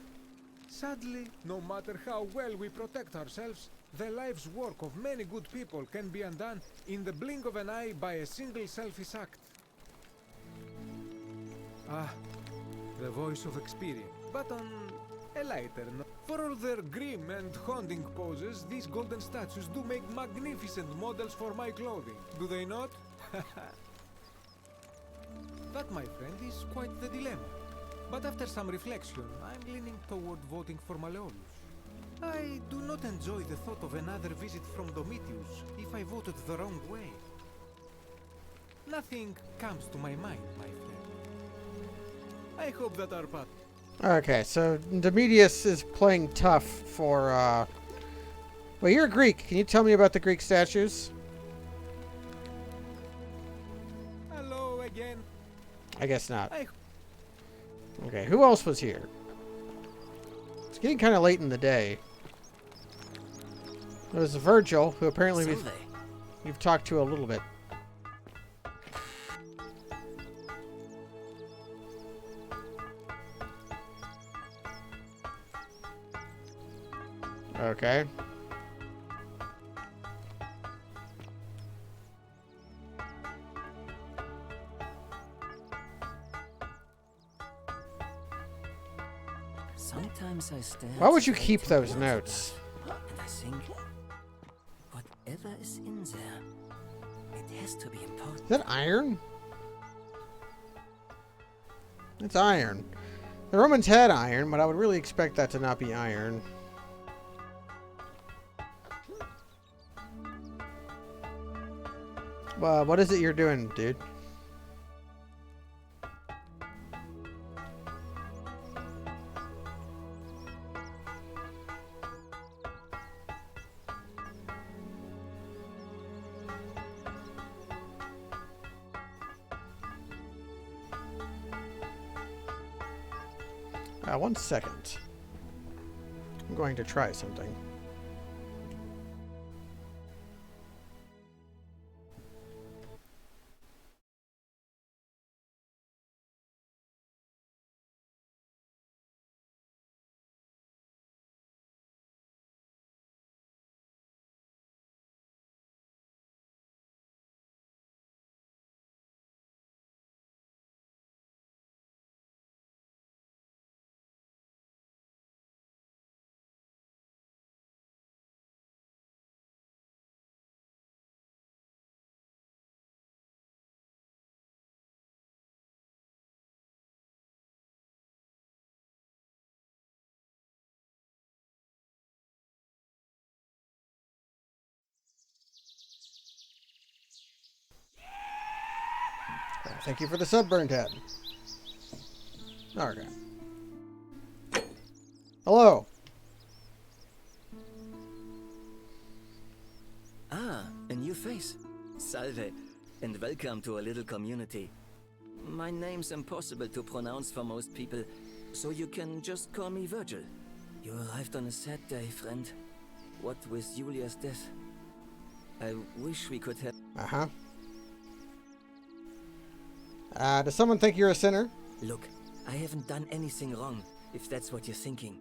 Sadly, no matter how well we protect ourselves, the life's work of many good people can be undone in the blink of an eye by a single selfish act. Ah, the voice of experience. But on a lighter note, for all their grim and haunting poses, these golden statues do make magnificent models for my clothing, do they not? That, my friend, is quite the dilemma. But after some reflection, I'm leaning toward voting for Malleolus. I do not enjoy the thought of another visit from Domitius if I voted the wrong way. Nothing comes to my mind, my friend. I hope that our path... Okay, so Demetrius is playing tough for, Well, you're a Greek. Can you tell me about the Greek statues? Hello again. I guess not. Okay, who else was here? It's getting kind of late in the day. There was Virgil, who apparently we've talked to a little bit. Okay. Sometimes I stare. Why would you keep those notes? And I think, whatever is in there, it has to be important. Is that iron? It's iron. The Romans had iron, but I would really expect that to not be iron. What is it you're doing, dude? One second. I'm going to try something. Thank you for the sunburn tab. Okay. Hello. Ah, a new face. Salve. and welcome to a little community. My name's impossible to pronounce for most people, so you can just call me Virgil. You arrived on a sad day, friend. What with Julia's death? I wish we could have... Does someone think you're a sinner? Look, I haven't done anything wrong, if that's what you're thinking.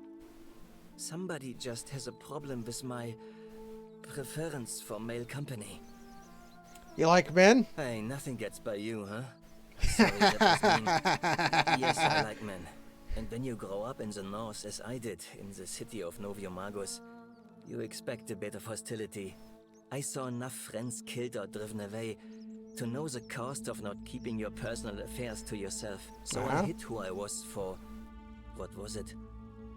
Somebody just has a problem with my preference for male company. You like men? Hey, nothing gets by you, huh? Sorry, that was mean. Yes, I like men. And when you grow up in the north, as I did, in the city of Noviomagos, you expect a bit of hostility. I saw enough friends killed or driven away to know the cost of not keeping your personal affairs to yourself. So I hid who I was for, what was it,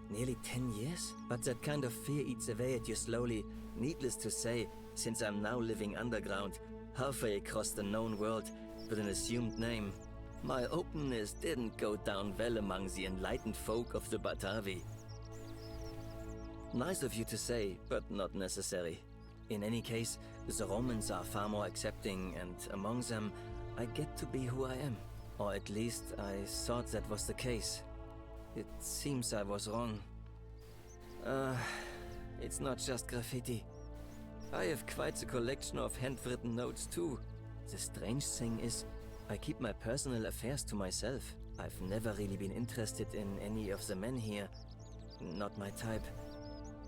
nearly 10 years? But that kind of fear eats away at you slowly. Needless to say, since I'm now living underground, halfway across the known world, with an assumed name, my openness didn't go down well among the enlightened folk of the Batavi. Nice of you to say, but not necessary. In any case, the Romans are far more accepting, and among them, I get to be who I am. Or at least, I thought that was the case. It seems I was wrong. It's not just graffiti. I have quite a collection of handwritten notes too. The strange thing is, I keep my personal affairs to myself. I've never really been interested in any of the men here. Not my type.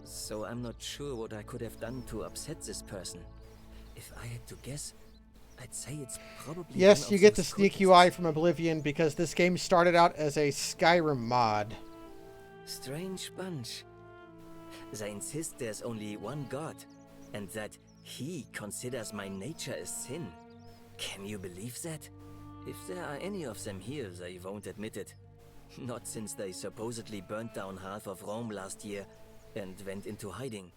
So I'm not sure what I could have done to upset this person. If I had to guess, I'd say it's probably... Yes, you get the sneak UI from Oblivion because this game started out as a Skyrim mod. Strange bunch. They insist there's only one god, and that he considers my nature a sin. Can you believe that? If there are any of them here, they won't admit it. Not since they supposedly burnt down half of Rome last year and went into hiding.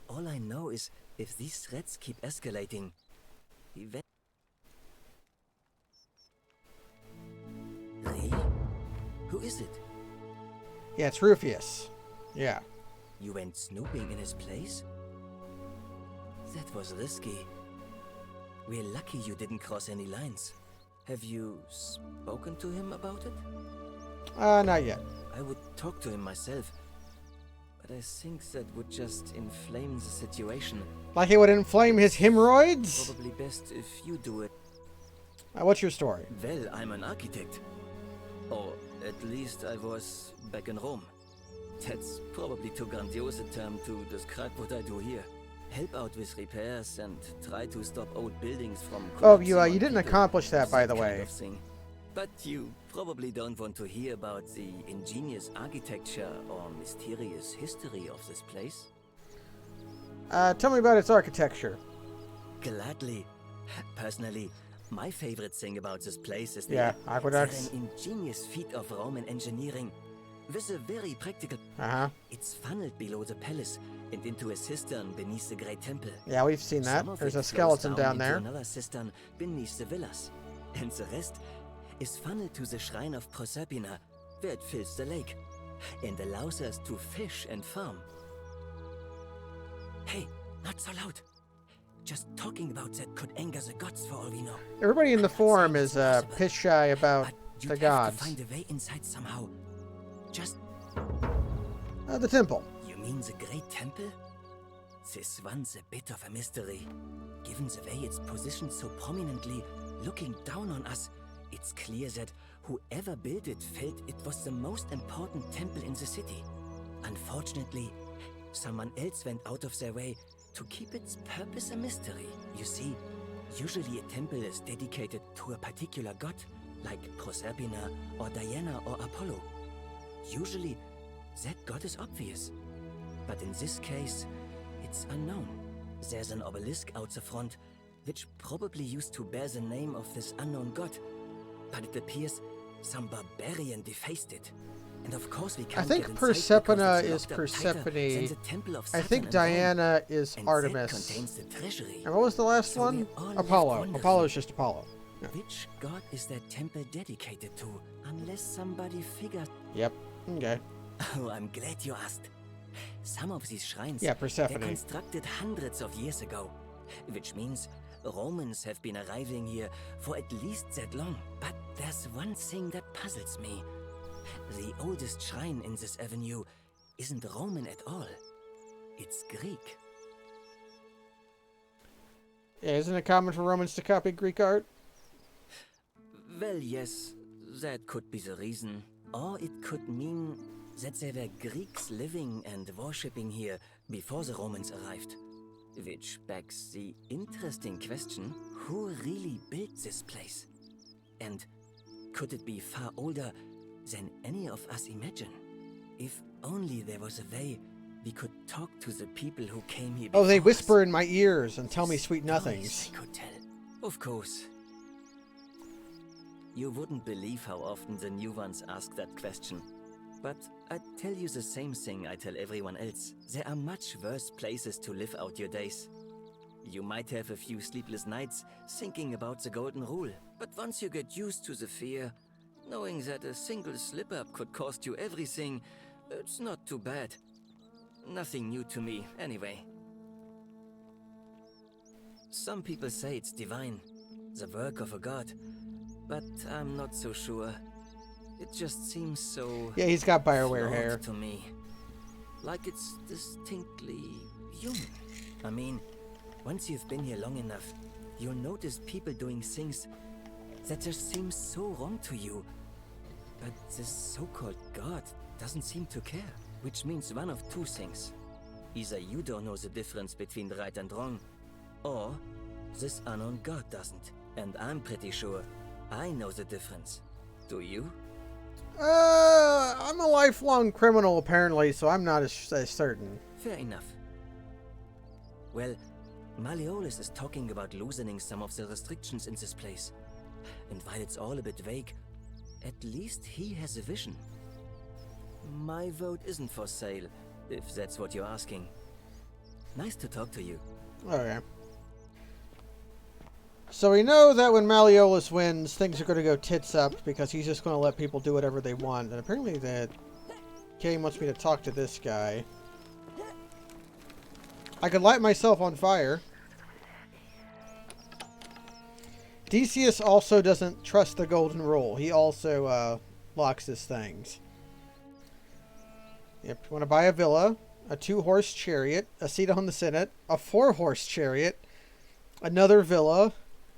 All I know is, if these threats keep escalating, Really? Who is it? Yeah, it's Rufius. Yeah. You went snooping in his place? That was risky. We're lucky you didn't cross any lines. Have you spoken to him about it? Not yet. I would talk to him myself, but I think that would just inflame the situation. Like it would inflame his hemorrhoids? Probably best if you do it. What's your story? Well, I'm an architect. Or at least I was back in Rome. That's probably too grandiose a term to describe what I do here. Help out with repairs and try to stop old buildings from collapsing. Oh, you didn't accomplish that, by the way. But you probably don't want to hear about the ingenious architecture or mysterious history of this place. Tell me about its architecture. Gladly. Personally, my favorite thing about this place is aqueducts. an ingenious feat of Roman engineering. With a very practical... It's funneled below the palace and into a cistern beneath the great temple. Yeah, we've seen that. There's a skeleton down there. Another cistern beneath the villas. And the rest is funneled to the shrine of Proserpina, where it fills the lake and allows us to fish and farm. Hey, not so loud. Just talking about that could anger the gods for all we know. Everybody in the forum is piss shy about the gods. To find a way inside somehow. Just... the temple. You mean the Great Temple? This one's a bit of a mystery. Given the way it's positioned so prominently, looking down on us, it's clear that whoever built it felt it was the most important temple in the city. Unfortunately, someone else went out of their way to keep its purpose a mystery. You see, usually a temple is dedicated to a particular god, like Proserpina or Diana or Apollo. Usually, that god is obvious. But in this case, it's unknown. There's an obelisk out the front, which probably used to bear the name of this unknown god. But it appears some barbarian defaced it. And of course we can't I think Persephone is Persephone. I think Diana is Artemis. And what was the last one? Apollo. Apollo is just Apollo. Yeah. Which god is that temple dedicated to? Unless somebody figures... Yep. Okay. Oh, I'm glad you asked. Some of these shrines Persephone. were constructed hundreds of years ago, which means Romans have been arriving here for at least that long. But there's one thing that puzzles me. The oldest shrine in this avenue isn't Roman at all. It's Greek. Yeah, isn't it common for Romans to copy Greek art? Well, yes, that could be the reason. Or it could mean that there were Greeks living and worshipping here before the Romans arrived. Which begs the interesting question, who really built this place? And could it be far older than any of us imagine? If only there was a way we could talk to the people who came here before Oh, they us. whisper in my ears and tell me sweet Stories nothings. I could tell. Of course. You wouldn't believe how often the new ones ask that question. But I'd tell you the same thing I tell everyone else. There are much worse places to live out your days. You might have a few sleepless nights thinking about the golden rule. But once you get used to the fear, knowing that a single slip-up could cost you everything, it's not too bad. Nothing new to me, anyway. Some people say it's divine, the work of a god, but I'm not so sure. It just seems so... Yeah, he's got Bioware flawed hair. to me. Like it's distinctly human. I mean, once you've been here long enough, you'll notice people doing things that just seem so wrong to you. But this so-called god doesn't seem to care. Which means one of two things. Either you don't know the difference between right and wrong, or this unknown god doesn't. And I'm pretty sure I know the difference. Do you? I'm a lifelong criminal, apparently, so I'm not as certain. Fair enough. Well, Malleolus is talking about loosening some of the restrictions in this place. And while it's all a bit vague, at least he has a vision. My vote isn't for sale, if that's what you're asking. Nice to talk to you. Okay. So we know that when Malleolus wins, things are going to go tits up because he's just going to let people do whatever they want. And apparently the game wants me to talk to this guy. I could light myself on fire. Decius also doesn't trust the golden rule. He also locks his things. Yep, you want to buy a villa, a 2-horse chariot, a seat on the Senate, a 4-horse chariot, another villa,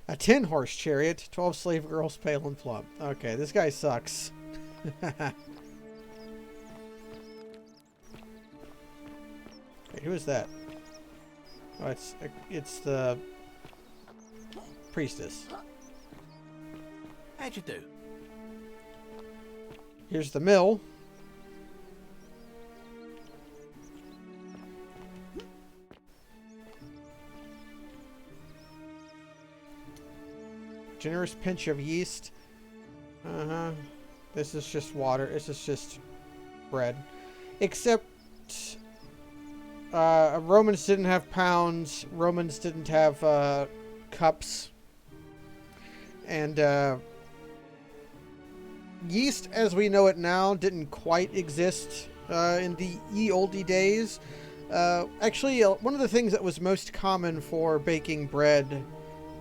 a 10-horse chariot, 12 slave girls, pale and plump. Okay, this guy sucks. Wait, who is that? Oh, it's the priestess. How'd you do? Here's the mill. Generous pinch of yeast. This is just water. This is just bread. Except Romans didn't have pounds. Romans didn't have cups. And yeast, as we know it now, didn't quite exist in the ye olde days. Actually, one of the things that was most common for baking bread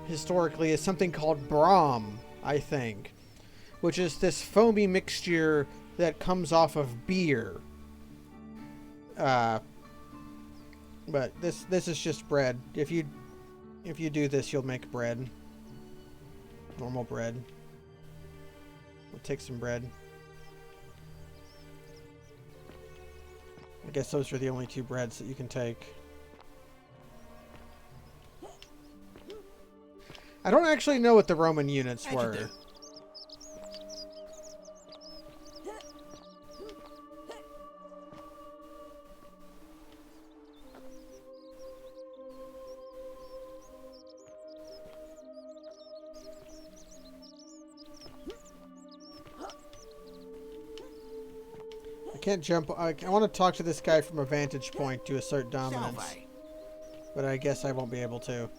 historically is something called brom, I think, which is this foamy mixture that comes off of beer. But this is just bread. If you do this, you'll make bread. Normal bread. We'll take some bread. I guess those are the only 2 breads that you can take. I don't actually know what the Roman units were. I can't jump. I want to talk to this guy from a vantage point to assert dominance. Salve. But I guess I won't be able to.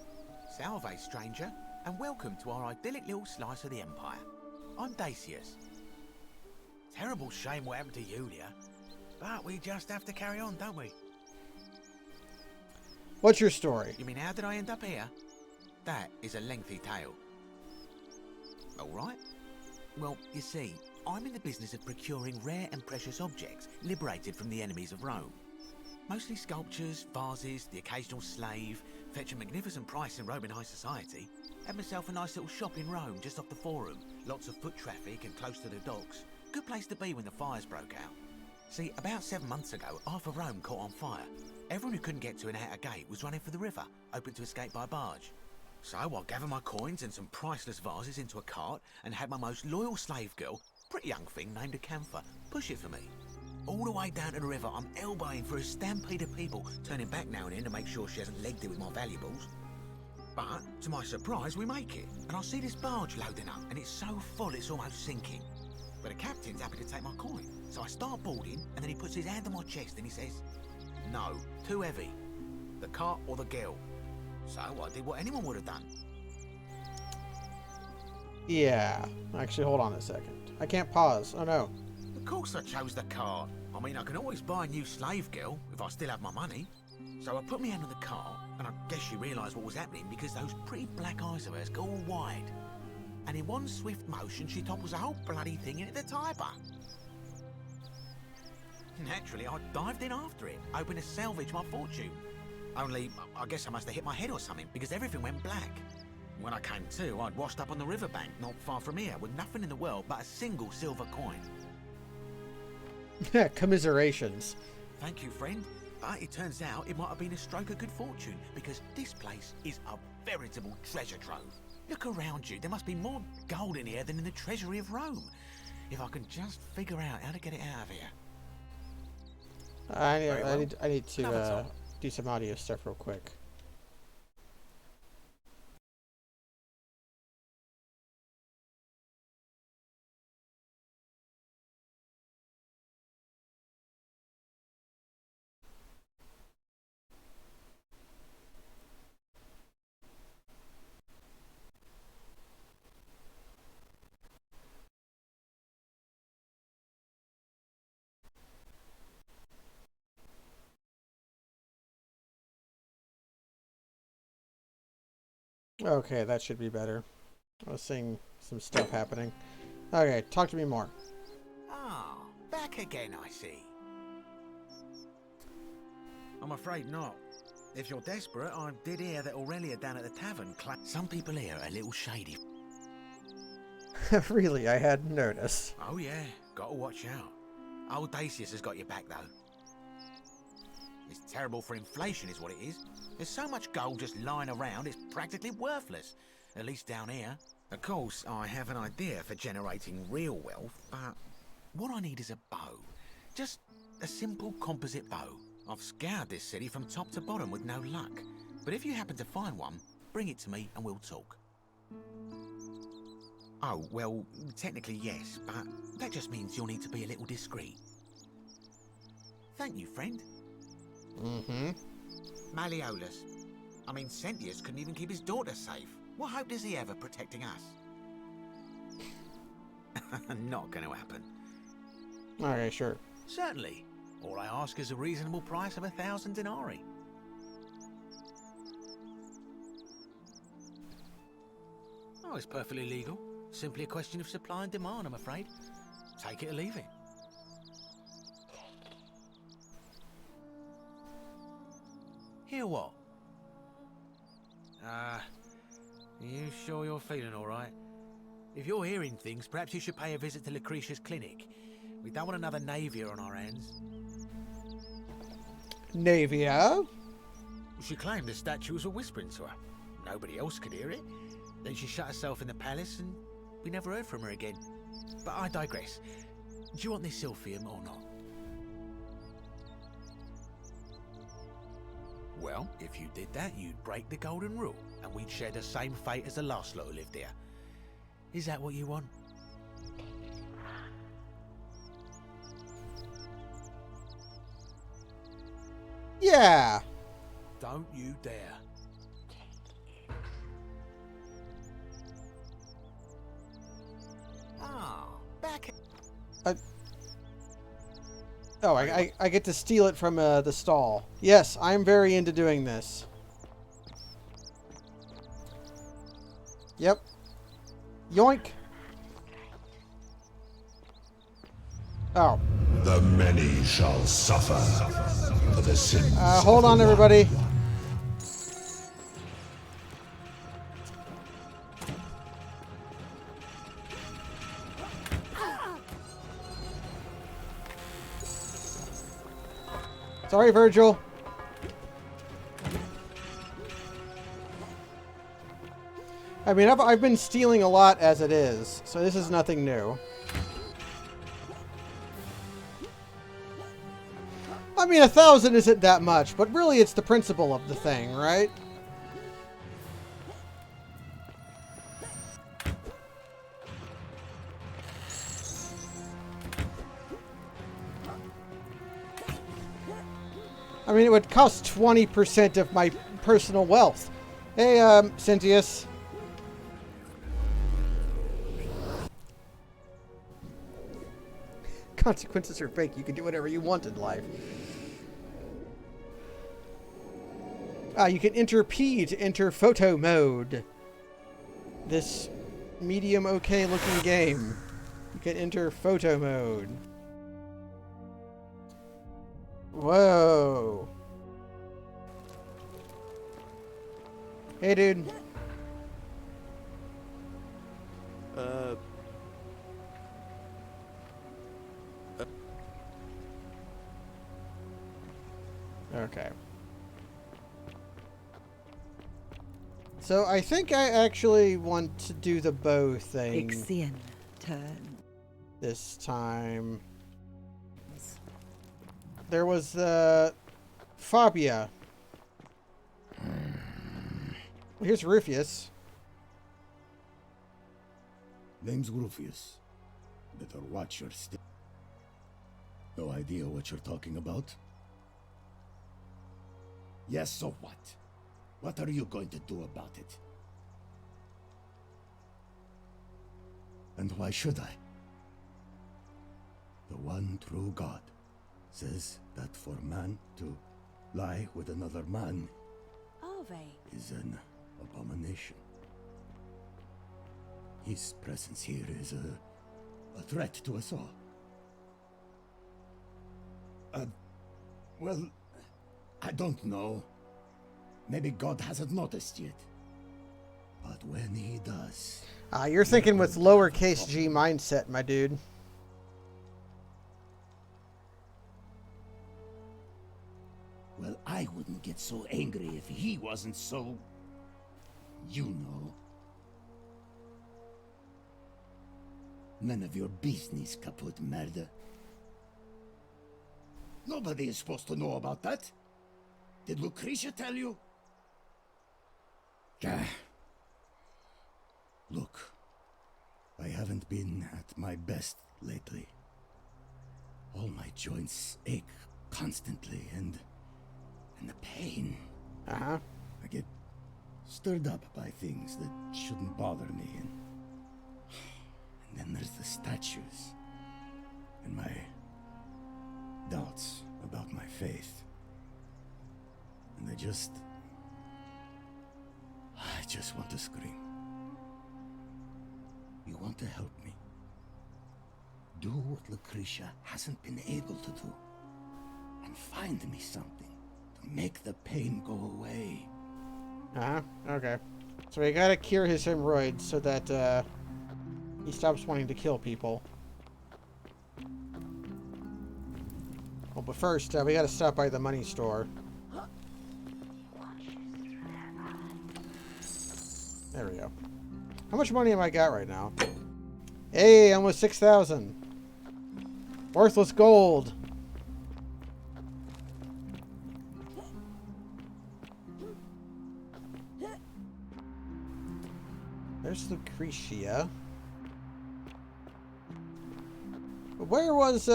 Salve, stranger, and welcome to our idyllic little slice of the Empire. I'm Decius. Terrible shame what happened to Julia, but we just have to carry on, don't we? What's your story? You mean, how did I end up here? That is a lengthy tale. All right. Well, you see, I'm in the business of procuring rare and precious objects liberated from the enemies of Rome. Mostly sculptures, vases, the occasional slave, fetch a magnificent price in Roman high society. Had myself a nice little shop in Rome just off the Forum. Lots of foot traffic and close to the docks. Good place to be when the fires broke out. See, about 7 months ago, half of Rome caught on fire. Everyone who couldn't get to an outer gate was running for the river, open to escape by barge. So I gathered my coins and some priceless vases into a cart and had my most loyal slave girl, pretty young thing named Acantha, push it for me. All the way down to the river, I'm elbowing for a stampede of people, turning back now and then to make sure she hasn't legged it with my valuables. But, to my surprise, we make it, and I see this barge loading up, and it's so full it's almost sinking. But the captain's happy to take my coin, so I start boarding, and then he puts his hand on my chest and he says, "No, too heavy. The cart or the girl." So I did what anyone would have done. Yeah. Actually, hold on a second. I can't pause. Oh no. Of course I chose the cart. I mean, I can always buy a new slave girl if I still have my money. So I put my hand on the cart, and I guess she realised what was happening because those pretty black eyes of hers go all wide. And in one swift motion, she topples the whole bloody thing into the Tiber. Naturally, I dived in after it, hoping to salvage my fortune. Only, I guess I must have hit my head or something because everything went black. When I came to, I'd washed up on the riverbank not far from here with nothing in the world but a single silver coin. Commiserations. Thank you, friend. But it turns out it might have been a stroke of good fortune because this place is a veritable treasure trove. Look around you. There must be more gold in here than in the treasury of Rome. If I can just figure out how to get it out of here. I need to do some audio stuff real quick. Okay, that should be better. I was seeing some stuff happening. Okay, talk to me more. Ah, back again, I see. I'm afraid not. If you're desperate, I did hear that Aurelia down at the tavern some people here are a little shady. Really, I hadn't noticed. Oh yeah, gotta watch out. Old Dacius has got your back though. It's terrible for inflation is what it is. There's so much gold just lying around, it's practically worthless. At least down here. Of course, I have an idea for generating real wealth, but what I need is a bow. Just a simple composite bow. I've scoured this city from top to bottom with no luck. But if you happen to find one, bring it to me and we'll talk. Oh, well, technically yes, but that just means you'll need to be a little discreet. Thank you, friend. Mm-hmm. Malleolus. I mean, Sentius couldn't even keep his daughter safe. What hope does he have of protecting us? Not going to happen. Okay, sure. Certainly. All I ask is a reasonable price of 1,000 denarii. Oh, it's perfectly legal. Simply a question of supply and demand, I'm afraid. Take it or leave it. Hear what? Are you sure you're feeling all right? If you're hearing things, perhaps you should pay a visit to Lucretia's clinic. We don't want another Navia on our hands. Navia? She claimed the statues were whispering to her. Nobody else could hear it. Then she shut herself in the palace and we never heard from her again. But I digress. Do you want this Silphium or not? Well, if you did that, you'd break the golden rule, and we'd share the same fate as the last lot who lived here. Is that what you want? Yeah. Don't you dare. Ah, back. Oh, I get to steal it from the stall. Yes, I'm very into doing this. Yep. Yoink. Oh. The many shall suffer for the sins hold of on, the everybody. Sorry, Virgil. I mean, I've been stealing a lot as it is, so this is nothing new. I mean, 1,000 isn't that much, but really it's the principle of the thing, right? I mean, it would cost 20% of my personal wealth. Hey, Cynthius. Consequences are fake. You can do whatever you want in life. You can enter P to enter photo mode. This medium okay looking game. You can enter photo mode. Whoa. Hey, dude. Okay. So I think I actually want to do the bow thing. Ixion turn. This time. There was Fabia. Well, here's Rufius. Name's Rufius. Better watch your step. No idea what you're talking about? Yes, so what? What are you going to do about it? And why should I? The one true God says that for man to lie with another man is an abomination. His presence here is a threat to us all. Well, I don't know. Maybe God hasn't noticed yet. But when he does... You're thinking with lowercase g mindset, my dude. Well, I wouldn't get so angry if he wasn't so... You know. None of your business, kaput merde. Nobody is supposed to know about that. Did Lucretia tell you? Look, I haven't been at my best lately. All my joints ache constantly, and the pain. I get stirred up by things that shouldn't bother me, and then there's the statues, and my doubts about my faith. And I just want to scream. You want to help me? Do what Lucretia hasn't been able to do. And find me something to make the pain go away. Okay. So we gotta cure his hemorrhoids so that, he stops wanting to kill people. Well, but first, we gotta stop by the money store. There we go. How much money have I got right now? Hey, almost 6,000. Worthless gold. There's Lucretia. Where was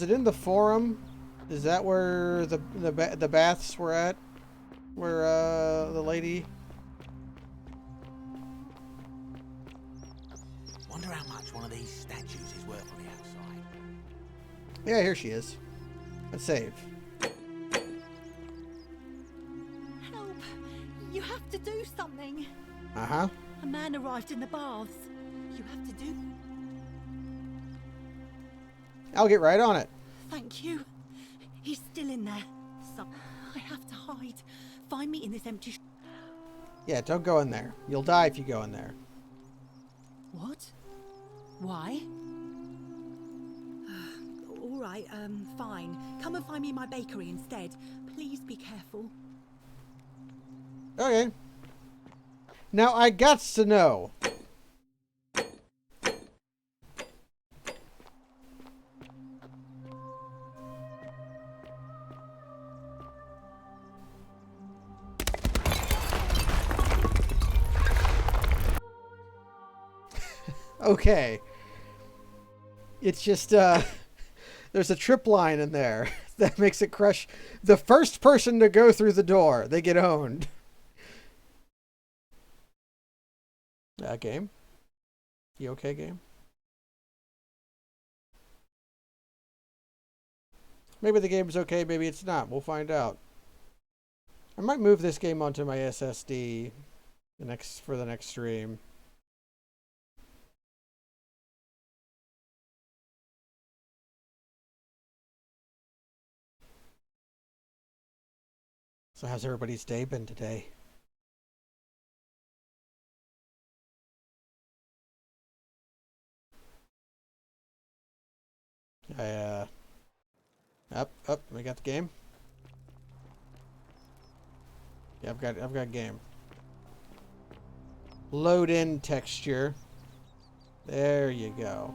it in the forum? Is that where the baths were at? Where the lady? Wonder how much one of these statues is worth on the outside. Yeah, here she is. Let's save. Help! You have to do something. Uh-huh. A man arrived in the baths. You have to do... I'll get right on it. Thank you. He's still in there. So I have to hide. Find me in this empty... Yeah, don't go in there. You'll die if you go in there. What? Why? All right, fine. Come and find me in my bakery instead. Please be careful. Okay. Now I gots to know. Okay. It's just, there's a trip line in there that makes it crush. The first person to go through the door, they get owned. Game? You okay, game? Maybe the game's okay, maybe it's not. We'll find out. I might move this game onto my SSD for the next stream. So how's everybody's day been today? Up, we got the game. Yeah, I've got game. Load in texture. There you go.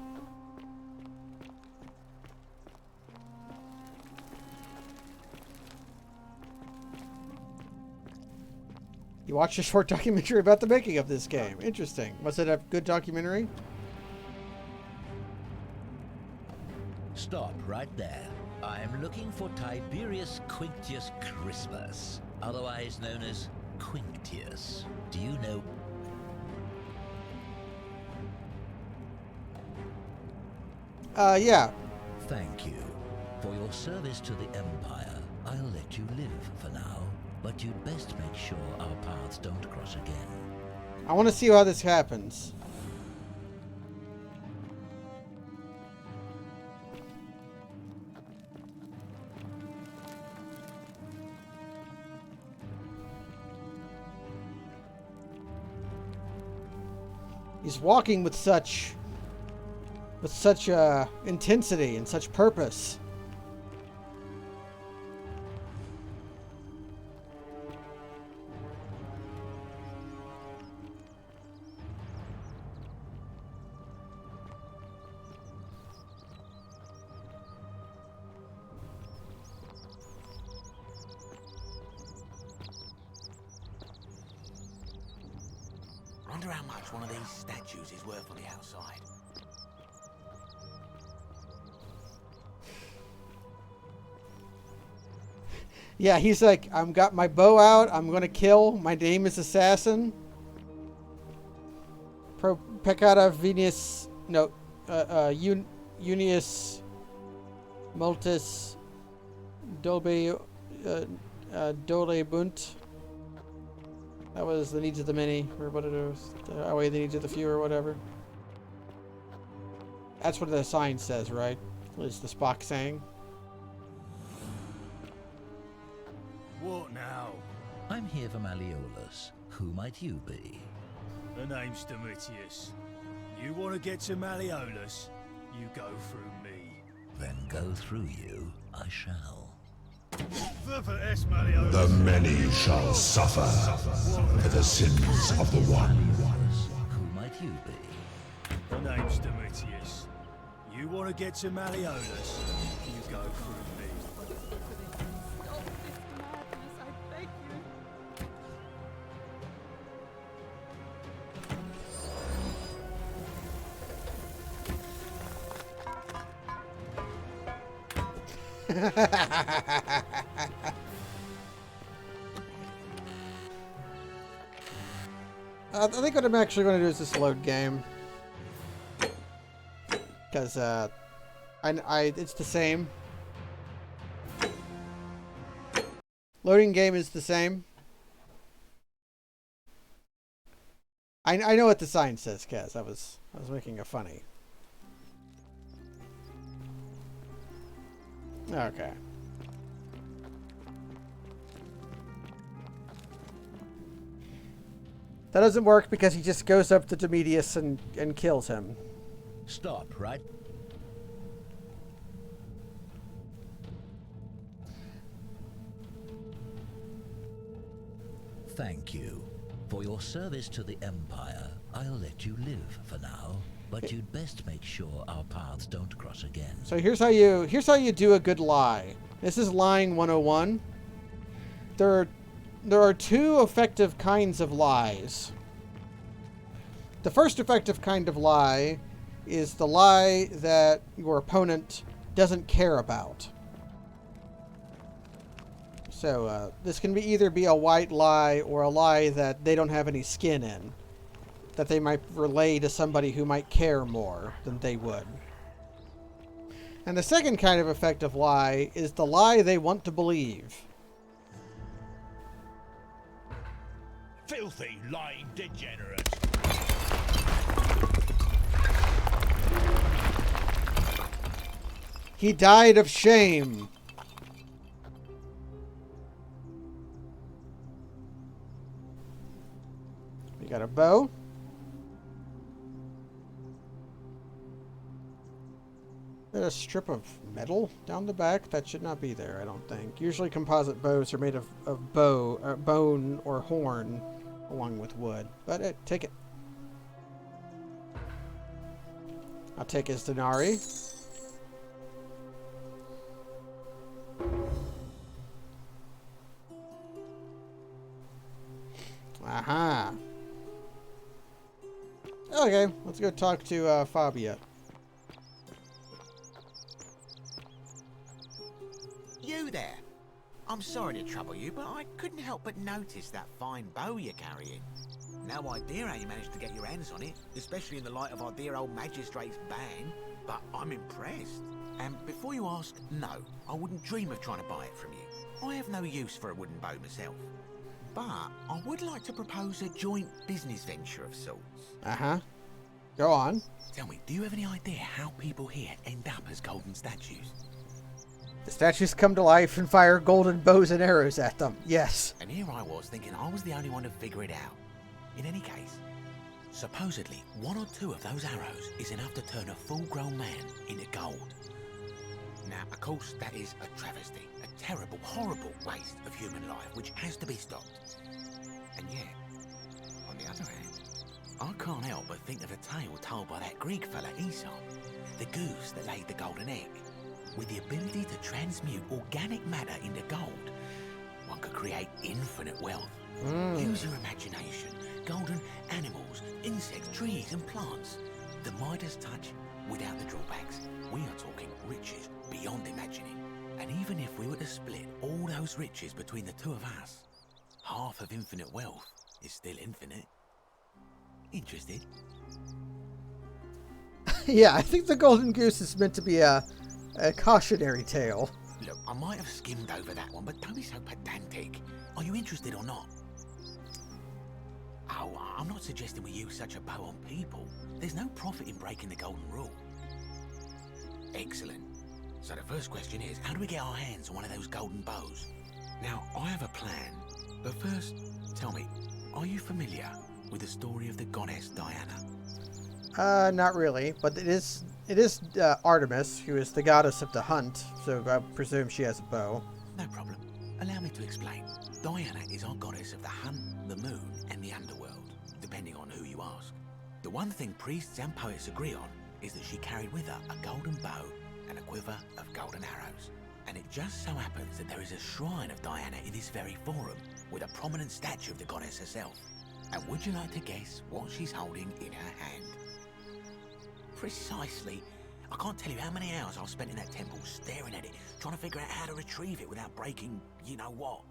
You watched a short documentary about the making of this game. Interesting. Was it a good documentary? Stop right there. I'm looking for Tiberius Quinctius Crispus, otherwise known as Quinctius. Do you know? Yeah. Thank you. For your service to the Empire, I'll let you live for now, but you'd best make sure our paths don't cross again. I want to see how this happens. He's walking with such intensity and such purpose. Wonder how much one of these statues is worth on the outside. Yeah, he's like, I've got my bow out. I'm going to kill. My name is Assassin. Pro peccata Venus. No. Unius. Multis. Dolbe. Dole Bunt. That was the needs of the many, or what it was. Outweigh the needs of the few, or whatever. That's what the sign says, right? Is the Spock saying? What now? I'm here for Malleolus. Who might you be? The name's Domitius. You want to get to Malleolus? You go through me. Then go through you, I shall. The many shall suffer for the sins of the one. Who might you be? The name's Domitius. You want to get to Malleolus? You go through me. Stop this madness, I beg you. I think what I'm actually going to do is just load game. Because, it's the same. Loading game is the same. I know what the sign says, Kaz. I was making a funny. Okay. That doesn't work because he just goes up to Demedius and kills him. Stop, right? Thank you. For your service to the Empire, I'll let you live for now, but you'd best make sure our paths don't cross again. So here's how you do a good lie. This is lying 101. There are two effective kinds of lies. The first effective kind of lie is the lie that your opponent doesn't care about. So this can either be a white lie or a lie that they don't have any skin in, that they might relay to somebody who might care more than they would. And the second kind of effective lie is the lie they want to believe. Filthy, lying degenerate. He died of shame. We got a bow. A strip of metal down the back? That should not be there, I don't think. Usually composite bows are made of bone or horn along with wood. But take it. I'll take his denarii. Aha. Okay, let's go talk to Fabia. You there. I'm sorry to trouble you, but I couldn't help but notice that fine bow you're carrying. No idea how you managed to get your hands on it, especially in the light of our dear old magistrate's ban, but I'm impressed. And before you ask, no, I wouldn't dream of trying to buy it from you. I have no use for a wooden bow myself. But I would like to propose a joint business venture of sorts. Uh-huh. Go on. Tell me, do you have any idea how people here end up as golden statues? The statues come to life and fire golden bows and arrows at them. Yes. And here I was thinking I was the only one to figure it out. In any case, supposedly one or two of those arrows is enough to turn a full-grown man into gold. Now, of course, that is a travesty, a terrible, horrible waste of human life, which has to be stopped. And yet, on the other hand, I can't help but think of a tale told by that Greek fella Aesop, the goose that laid the golden egg. With the ability to transmute organic matter into gold, one could create infinite wealth. Use your imagination. Golden animals, insects, trees and plants. The Midas touch without the drawbacks. We are talking riches beyond imagining. And even if we were to split all those riches between the two of us, half of infinite wealth is still infinite. Interested? Yeah, I think the golden goose is meant to be a cautionary tale. Look, I might have skimmed over that one, but don't be so pedantic. Are you interested or not? Oh, I'm not suggesting we use such a bow on people. There's no profit in breaking the golden rule. Excellent. So the first question is, how do we get our hands on one of those golden bows? Now, I have a plan. But first, tell me, are you familiar with the story of the goddess Diana? Not really, but it is Artemis, who is the goddess of the hunt, so I presume she has a bow. No problem. Allow me to explain. Diana is our goddess of the hunt, the moon, and the underworld, depending on who you ask. The one thing priests and poets agree on is that she carried with her a golden bow and a quiver of golden arrows. And it just so happens that there is a shrine of Diana in this very forum, with a prominent statue of the goddess herself. And would you like to guess what she's holding in her hand? Precisely. I can't tell you how many hours I've spent in that temple staring at it, trying to figure out how to retrieve it without breaking you-know-what.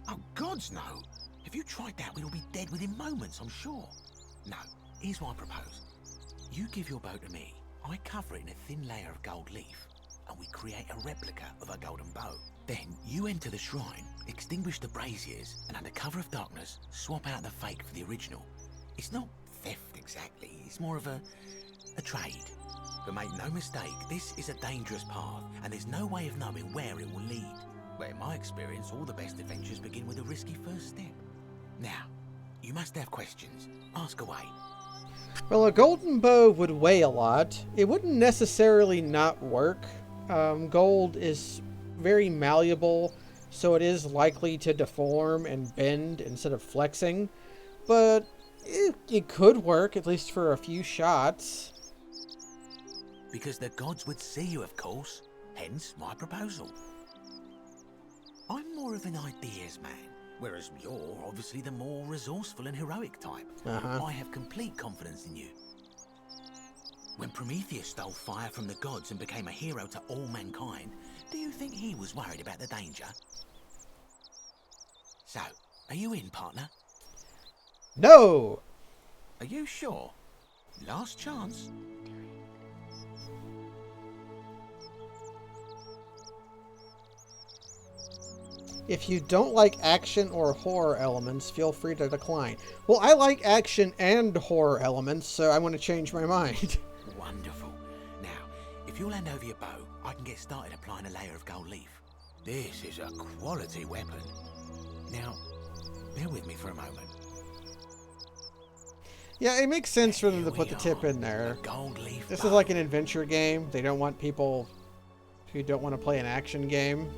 Oh, gods, no! If you tried that, we'd all be dead within moments, I'm sure. No, here's what I propose. You give your bow to me, I cover it in a thin layer of gold leaf, and we create a replica of a golden bow. Then you enter the shrine, extinguish the braziers, and under cover of darkness, swap out the fake for the original. It's not theft exactly, it's more of a trade. But make no mistake, this is a dangerous path, and there's no way of knowing where it will lead. But in my experience, all the best adventures begin with a risky first step. Now, you must have questions. Ask away. Well, a golden bow would weigh a lot. It wouldn't necessarily not work. Gold is very malleable, so it is likely to deform and bend instead of flexing. But it could work, at least for a few shots. Because the gods would see you, of course. Hence my proposal. I'm more of an ideas man, whereas you're obviously the more resourceful and heroic type. I have complete confidence in you. When Prometheus stole fire from the gods and became a hero to all mankind, do you think he was worried about the danger? So, are you in, partner? No! Are you sure? Last chance. If you don't like action or horror elements, feel free to decline. Well, I like action and horror elements, so I want to change my mind. Wonderful. Now, if you'll hand over your bow, I can get started applying a layer of gold leaf. This is a quality weapon. Now, bear with me for a moment. Yeah, it makes sense for them to put the tip in there. This is like an adventure game. They don't want people who don't want to play an action game.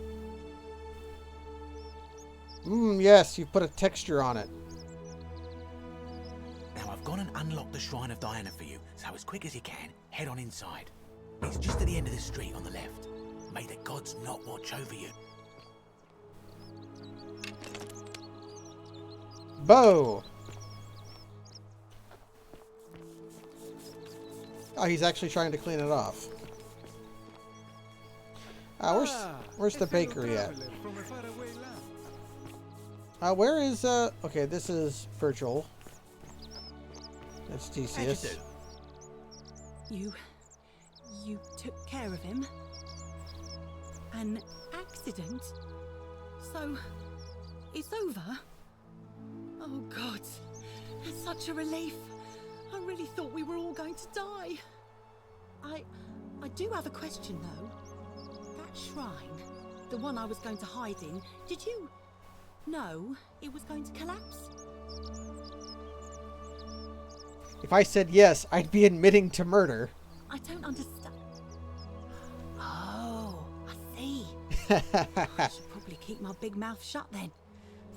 Yes, you put a texture on it. Now I've gone and unlocked the Shrine of Diana for you, so as quick as you can, head on inside. It's just at the end of the street on the left. May the gods not watch over you. Bow! Oh, he's actually trying to clean it off. Where's the bakery at? Where is, okay, this is Virgil. That's Theseus. You took care of him? An accident? So, it's over? Oh God, it's such a relief. I really thought we were all going to die. I do have a question though. That shrine, the one I was going to hide in, did you know it was going to collapse? If I said yes, I'd be admitting to murder. I don't understand. Oh, I see. I should probably keep my big mouth shut then.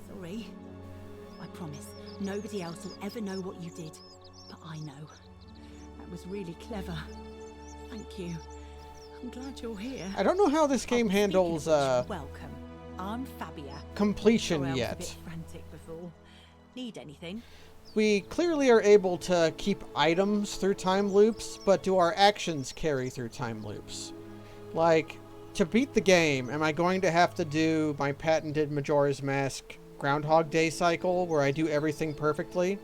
Sorry. I promise, nobody else will ever know what you did. But I know. That was really clever. Thank you. I'm glad you're here. I don't know how this game handles, welcome. I'm Fabia. completion Sorry, yet. I was a bit frantic before. Need anything? We clearly are able to keep items through time loops, but do our actions carry through time loops? Like, to beat the game, am I going to have to do my patented Majora's Mask Groundhog Day cycle, where I do everything perfectly?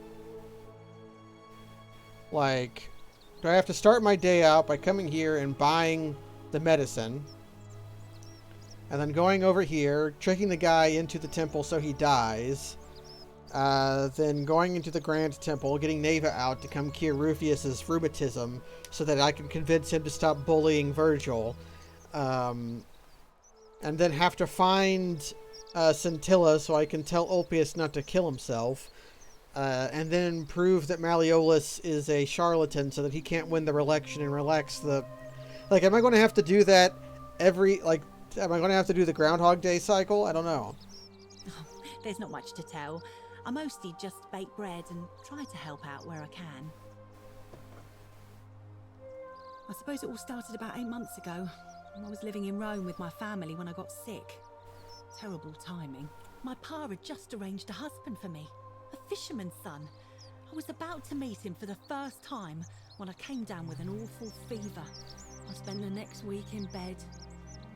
Like, do I have to start my day out by coming here and buying the medicine, and then going over here, tricking the guy into the temple so he dies, then going into the Grand Temple, getting Neva out to come cure Rufius's rheumatism so that I can convince him to stop bullying Virgil, and then have to find Scintilla so I can tell Ulpius not to kill himself, and then prove that Malleolus is a charlatan so that he can't win the election and relax the... Like, am I going to have to do that every... Like, am I going to have to do the Groundhog Day cycle? I don't know. Oh, there's not much to tell. I mostly just bake bread and try to help out where I can. I suppose it all started about 8 months ago. I was living in Rome with my family when I got sick. Terrible timing. My pa had just arranged a husband for me. A fisherman's son. I was about to meet him for the first time when I came down with an awful fever. I spent the next week in bed.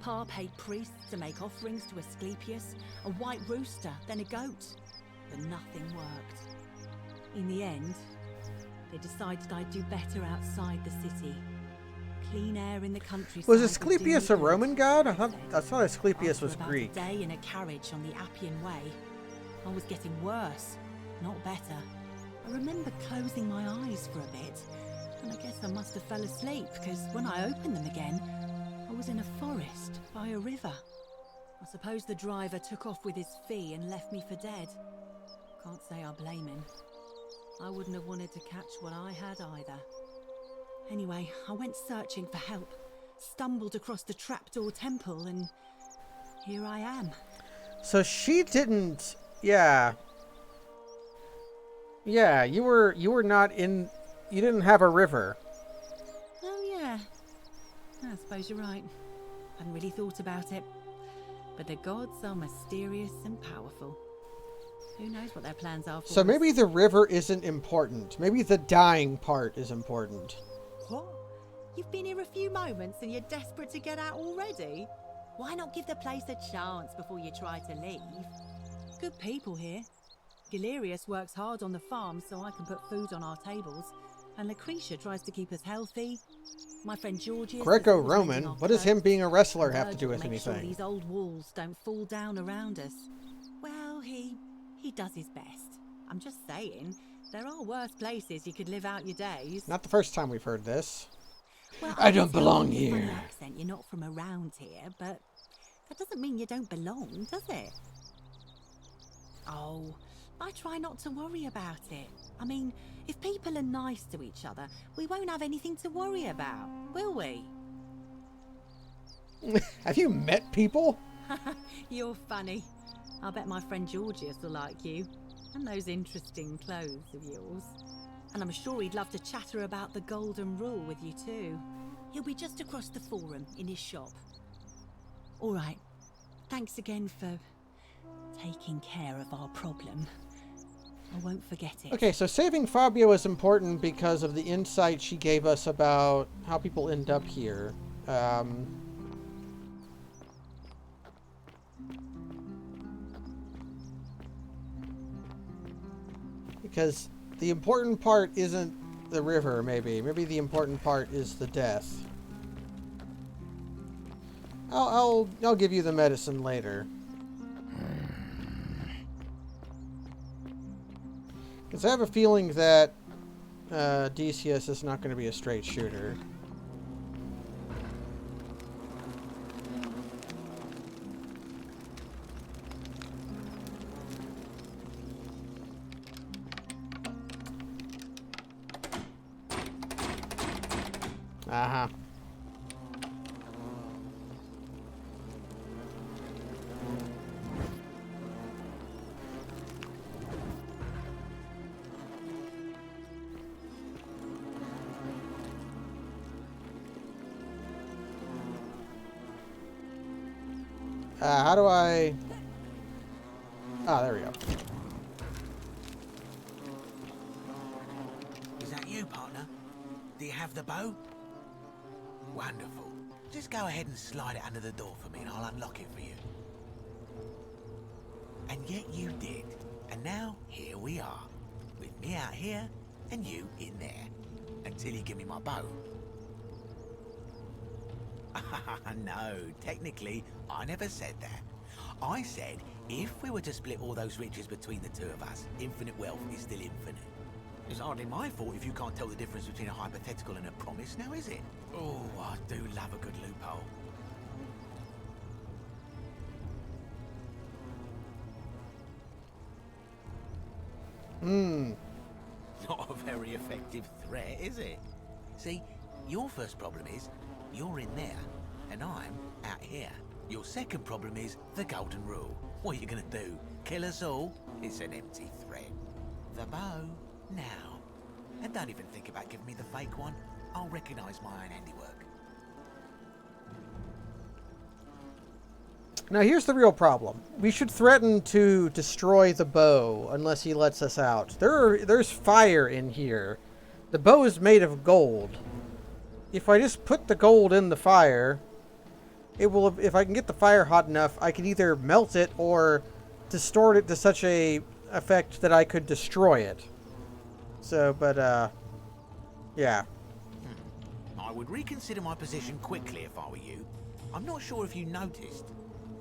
Pa paid priests to make offerings to Asclepius, a white rooster, then a goat. But nothing worked. In the end, they decided I'd do better outside the city. Clean air in the countryside. Was Asclepius a Roman god? I thought Asclepius was Greek. After about a day in a carriage on the Appian Way, I was getting worse, not better. I remember closing my eyes for a bit, and I guess I must have fell asleep, because when I opened them again, I was in a forest by a river. I suppose the driver took off with his fee and left me for dead. Can't say I blame him. I wouldn't have wanted to catch what I had either. Anyway, I went searching for help, stumbled across the trapdoor temple, and here I am. So she didn't... Yeah. Yeah, you were not in... You didn't have a river. Oh yeah. I suppose you're right. Hadn't really thought about it. But the gods are mysterious and powerful. Who knows what their plans are for So us? maybe the river isn't important. Maybe the dying part is important. What? You've been here a few moments and you're desperate to get out already? Why not give the place a chance before you try to leave? Good people here. Galerius works hard on the farm so I can put food on our tables. And Lucretia tries to keep us healthy. My friend Georgius... Greco-Roman? What does him being a wrestler have to do with make sure anything? these old walls don't fall down around us. Well, he does his best. I'm just saying, there are worse places you could live out your days. Not the first time we've heard this. Well, I don't belong with my here. accent, you're not from around here, but that doesn't mean you don't belong, does it? Oh, I try not to worry about it. I mean, if people are nice to each other, we won't have anything to worry about, will we? Have you met people? You're funny. I bet my friend Georgius will like you. And those interesting clothes of yours. And I'm sure he'd love to chatter about the Golden Rule with you too. He'll be just across the forum in his shop. All right. Thanks again for taking care of our problem. I won't forget it. Okay, so saving Fabio is important because of the insight she gave us about how people end up here. Because the important part isn't the river, maybe. Maybe the important part is the death. I'll give you the medicine later. Because I have a feeling that Decius is not going to be a straight shooter. Uh-huh. How do I... Ah, there we go. Is that you, partner? Do you have the bow? Wonderful. Just go ahead and slide it under the door for me and I'll unlock it for you. And yet you did. And now, here we are. With me out here and you in there. Until you give me my bow. No, technically, I never said that. I said, if we were to split all those riches between the two of us, infinite wealth is still infinite. It's hardly my fault if you can't tell the difference between a hypothetical and a promise, now is it? Oh, I do love a good loophole. Not a very effective threat, is it? See, your first problem is, you're in there, and I'm out here. Your second problem is the Golden Rule. What are you gonna do? Kill us all? It's an empty threat. The bow, now. And don't even think about giving me the fake one. I'll recognise my own handiwork. Now here's the real problem. We should threaten to destroy the bow unless he lets us out. There's fire in here. The bow is made of gold. If I just put the gold in the fire, it will. If I can get the fire hot enough, I can either melt it or distort it to such a effect that I could destroy it. So, but yeah. I would reconsider my position quickly if I were you. I'm not sure if you noticed,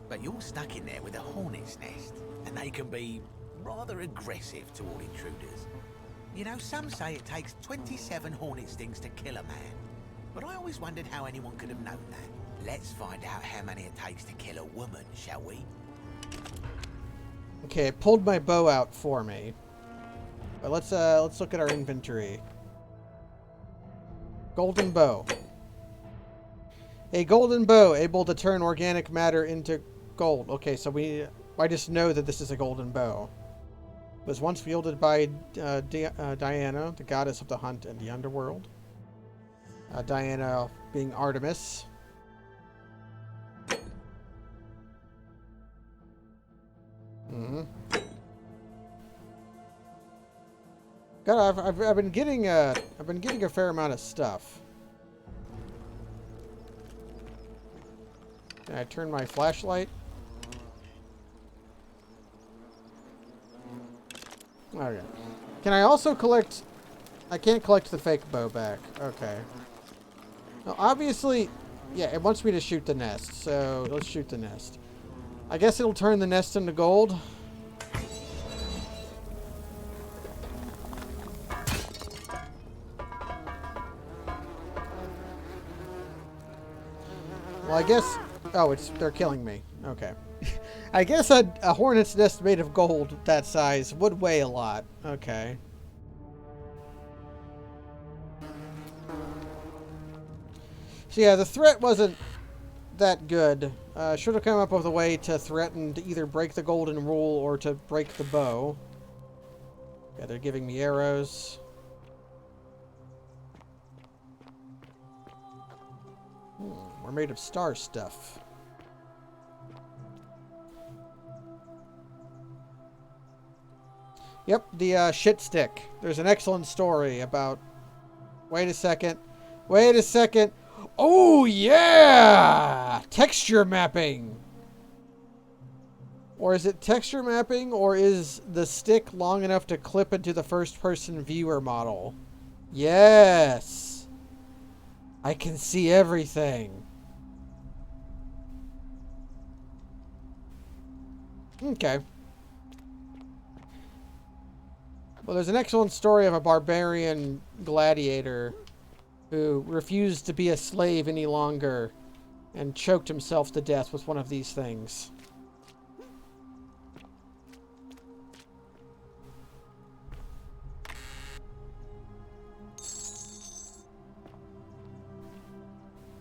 but you're stuck in there with a hornet's nest, and they can be rather aggressive toward intruders. You know, some say it takes 27 hornet stings to kill a man. But I always wondered how anyone could have known that. Let's find out how many it takes to kill a woman, shall we? Okay, it pulled my bow out for me. But let's look at our inventory. Golden bow. A golden bow able to turn organic matter into gold. Okay, so I just know that this is a golden bow. It was once wielded by Diana, the goddess of the hunt and the underworld. Diana being Artemis. God, I've been getting a fair amount of stuff. Can I turn my flashlight? Okay. Can I also collect... I can't collect the fake bow back. Okay. Now, obviously... Yeah, it wants me to shoot the nest. So, let's shoot the nest. I guess it'll turn the nest into gold. Well, I guess... Oh, they're killing me. Okay. I guess a hornet's nest made of gold that size would weigh a lot. Okay. So yeah, the threat wasn't that good. Should have come up with a way to threaten to either break the golden rule or to break the bow. Yeah, they're giving me arrows. We're made of star stuff. Yep, the shit stick. There's an excellent story about... Wait a second. Wait a second. Oh, yeah! Texture mapping. Or is it texture mapping, or is the stick long enough to clip into the first-person viewer model? Yes! I can see everything. Okay. Well, there's an excellent story of a barbarian gladiator who refused to be a slave any longer and choked himself to death with one of these things.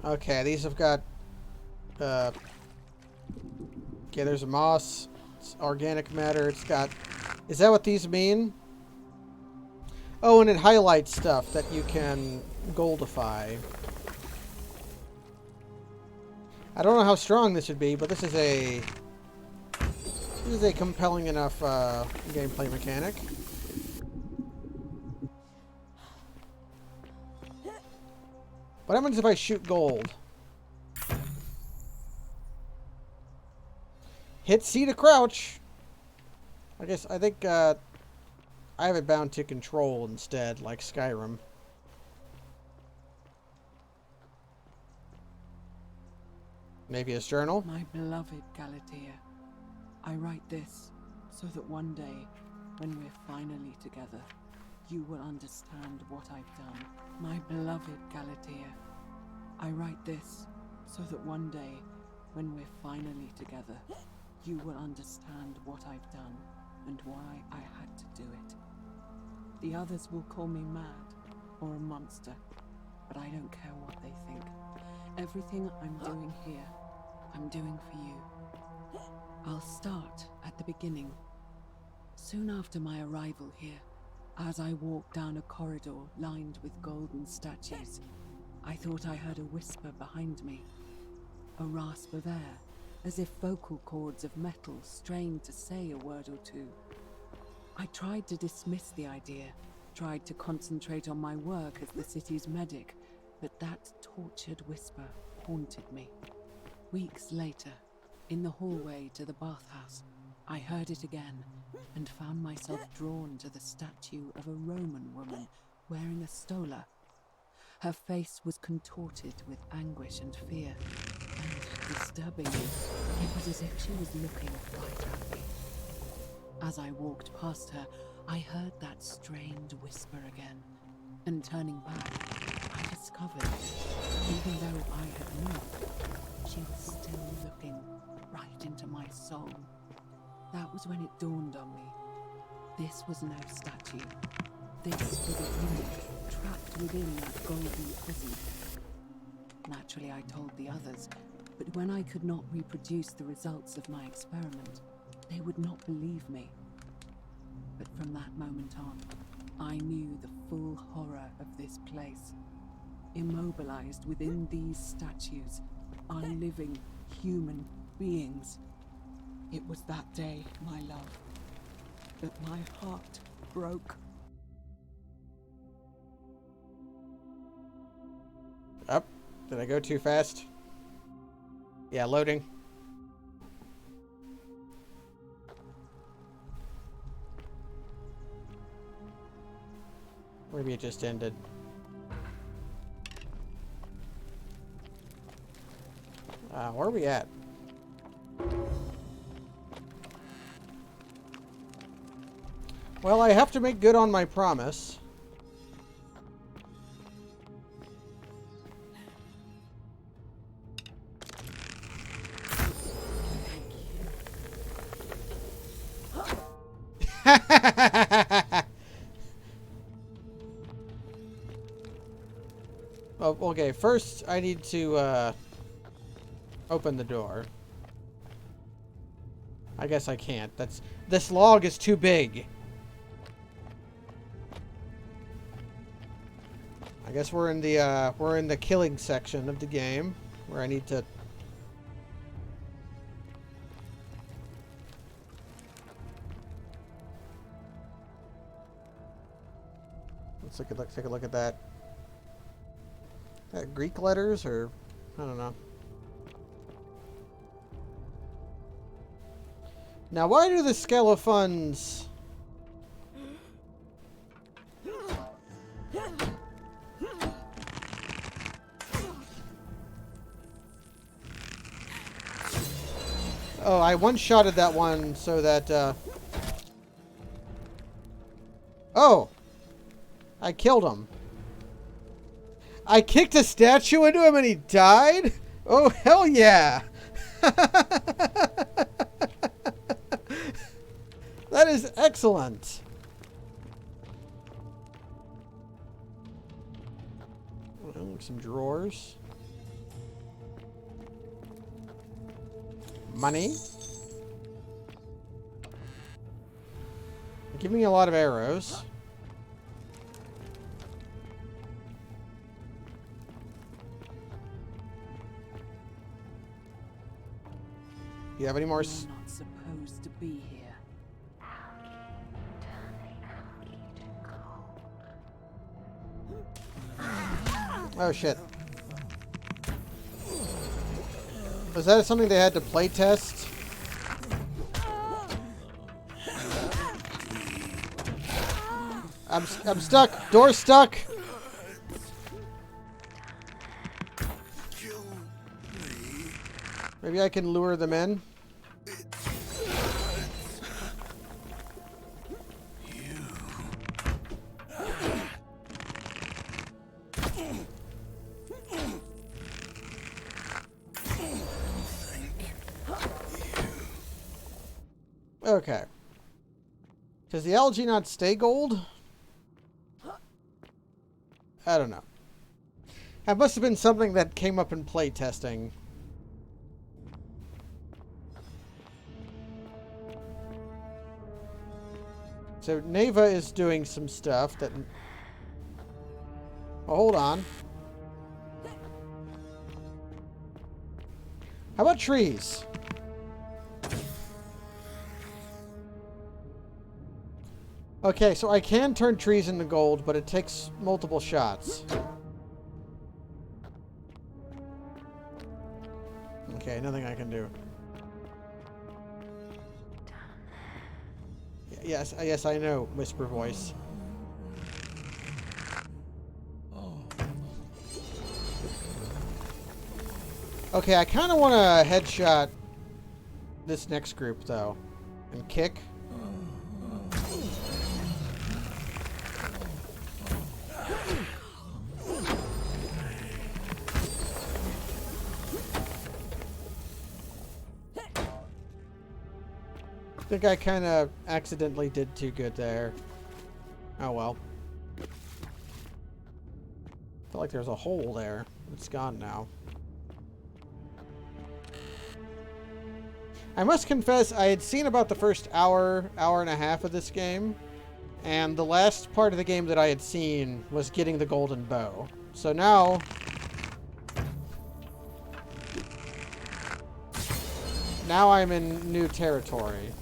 Okay, these have got... okay, there's a moss. It's organic matter. It's got... Is that what these mean? Oh, and it highlights stuff that you can goldify. I don't know how strong this would be, but this is a compelling enough gameplay mechanic. What happens if I shoot gold? Hit C to crouch. I think I have it bound to control instead, like Skyrim. Maybe his journal? My beloved Galatea, I write this so that one day, when we're finally together, you will understand what I've done. My beloved Galatea, I write this so that one day, when we're finally together, you will understand what I've done and why I had to do it. The others will call me mad or a monster, but I don't care what they think. Everything I'm doing here, I'm doing for you. I'll start at the beginning. Soon after my arrival here, as I walked down a corridor lined with golden statues, I thought I heard a whisper behind me. A rasp of air, as if vocal cords of metal strained to say a word or two. I tried to dismiss the idea, tried to concentrate on my work as the city's medic, but that tortured whisper haunted me. Weeks later, in the hallway to the bathhouse, I heard it again and found myself drawn to the statue of a Roman woman wearing a stola. Her face was contorted with anguish and fear, and disturbingly, it was as if she was looking right at me. As I walked past her, I heard that strained whisper again, and turning back, I discovered, even though I had moved, she was still looking right into my soul. That was when it dawned on me. This was no statue. This was a woman trapped within that golden prison. Naturally, I told the others, but when I could not reproduce the results of my experiment, they would not believe me. But from that moment on, I knew the full horror of this place. Immobilized within these statues are living human beings. It was that day, my love, that my heart broke. Up. Did I go too fast? Yeah, loading. Maybe it just ended. Where are we at? Well, I have to make good on my promise. Oh, okay, first I need to open the door. I guess I can't. This log is too big. I guess we're in the killing section of the game where I need to let's take a look at that. Greek letters, or I don't know. Now, why do the skeletons? Oh, I one-shotted that one so that. Oh, I killed him. I kicked a statue into him and he died? Oh, hell yeah. That is excellent. Some drawers. Money. Give me a lot of arrows. Do you have any more? You're not supposed to be here. Oh shit. Was that something they had to play test? I'm stuck. Door's stuck. Maybe I can lure them in. Okay. Does the algae not stay gold? I don't know. That must have been something that came up in playtesting. So Neva is doing some stuff that... Oh, hold on. How about trees? Okay, so I can turn trees into gold, but it takes multiple shots. Okay, nothing I can do. Yes, I know, Whisper Voice. Okay, I kind of want to headshot this next group, though. And kick. I think I kind of accidentally did too good there. Oh well. I feel like there's a hole there. It's gone now. I must confess, I had seen about the first hour and a half of this game, and the last part of the game that I had seen was getting the golden bow. So now... now I'm in new territory.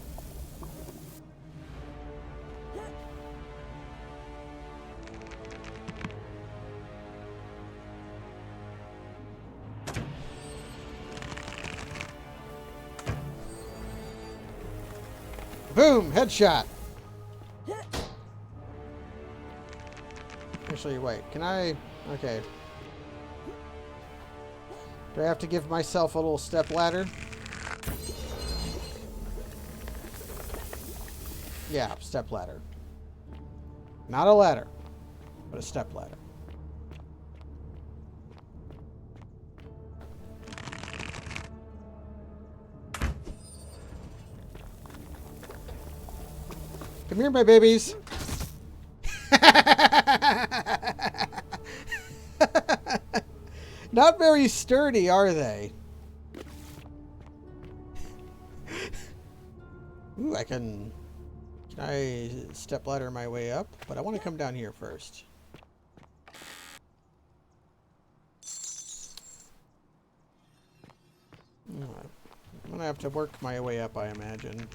Boom! Headshot! Actually, wait. Can I... okay. Do I have to give myself a little step ladder? Yeah, step ladder. Not a ladder, but a step ladder. Come here, my babies. Not very sturdy, are they? Ooh, Can I step ladder my way up? But I want to come down here first. I'm going to have to work my way up, I imagine.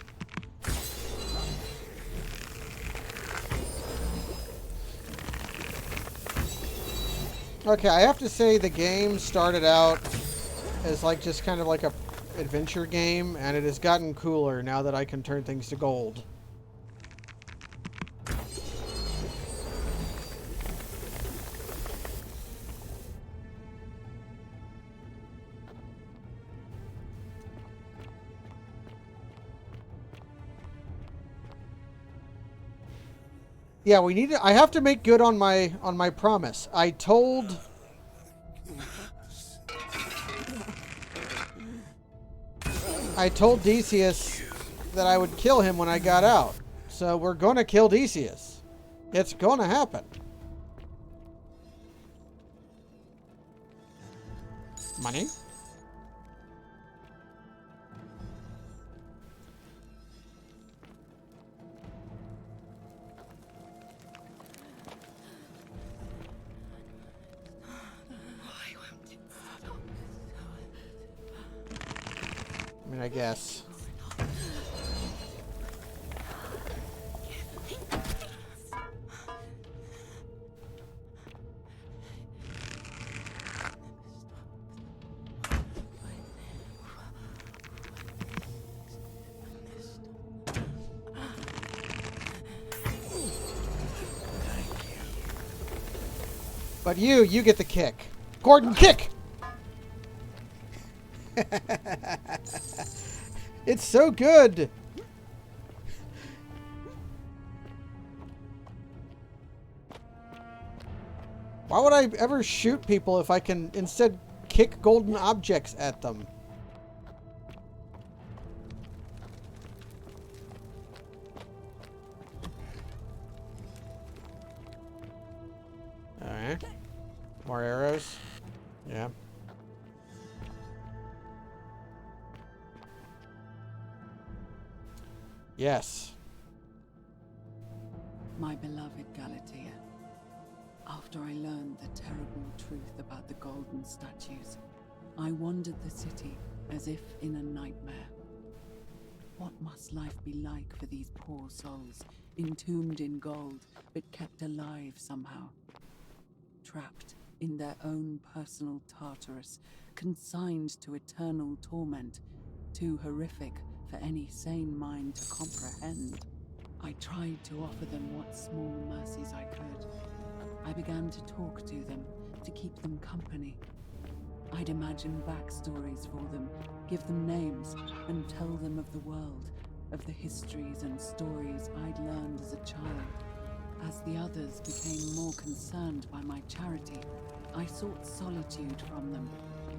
Okay, I have to say the game started out as like just kind of like a adventure game, and it has gotten cooler now that I can turn things to gold. Yeah, we need to, I have to make good on my promise. I told Decius that I would kill him when I got out. So we're gonna kill Decius. It's gonna happen. Money? I mean, I guess. But you get the kick. Gordon, kick! It's so good! Why would I ever shoot people if I can instead kick golden objects at them? Alright. More arrows. Yeah. Yes. My beloved Galatea, after I learned the terrible truth about the golden statues, I wandered the city as if in a nightmare. What must life be like for these poor souls, entombed in gold, but kept alive somehow? Trapped in their own personal Tartarus, consigned to eternal torment, too horrific for any sane mind to comprehend. I tried to offer them what small mercies I could. I began to talk to them, to keep them company. I'd imagine backstories for them, give them names, and tell them of the world, of the histories and stories I'd learned as a child. As the others became more concerned by my charity, I sought solitude from them,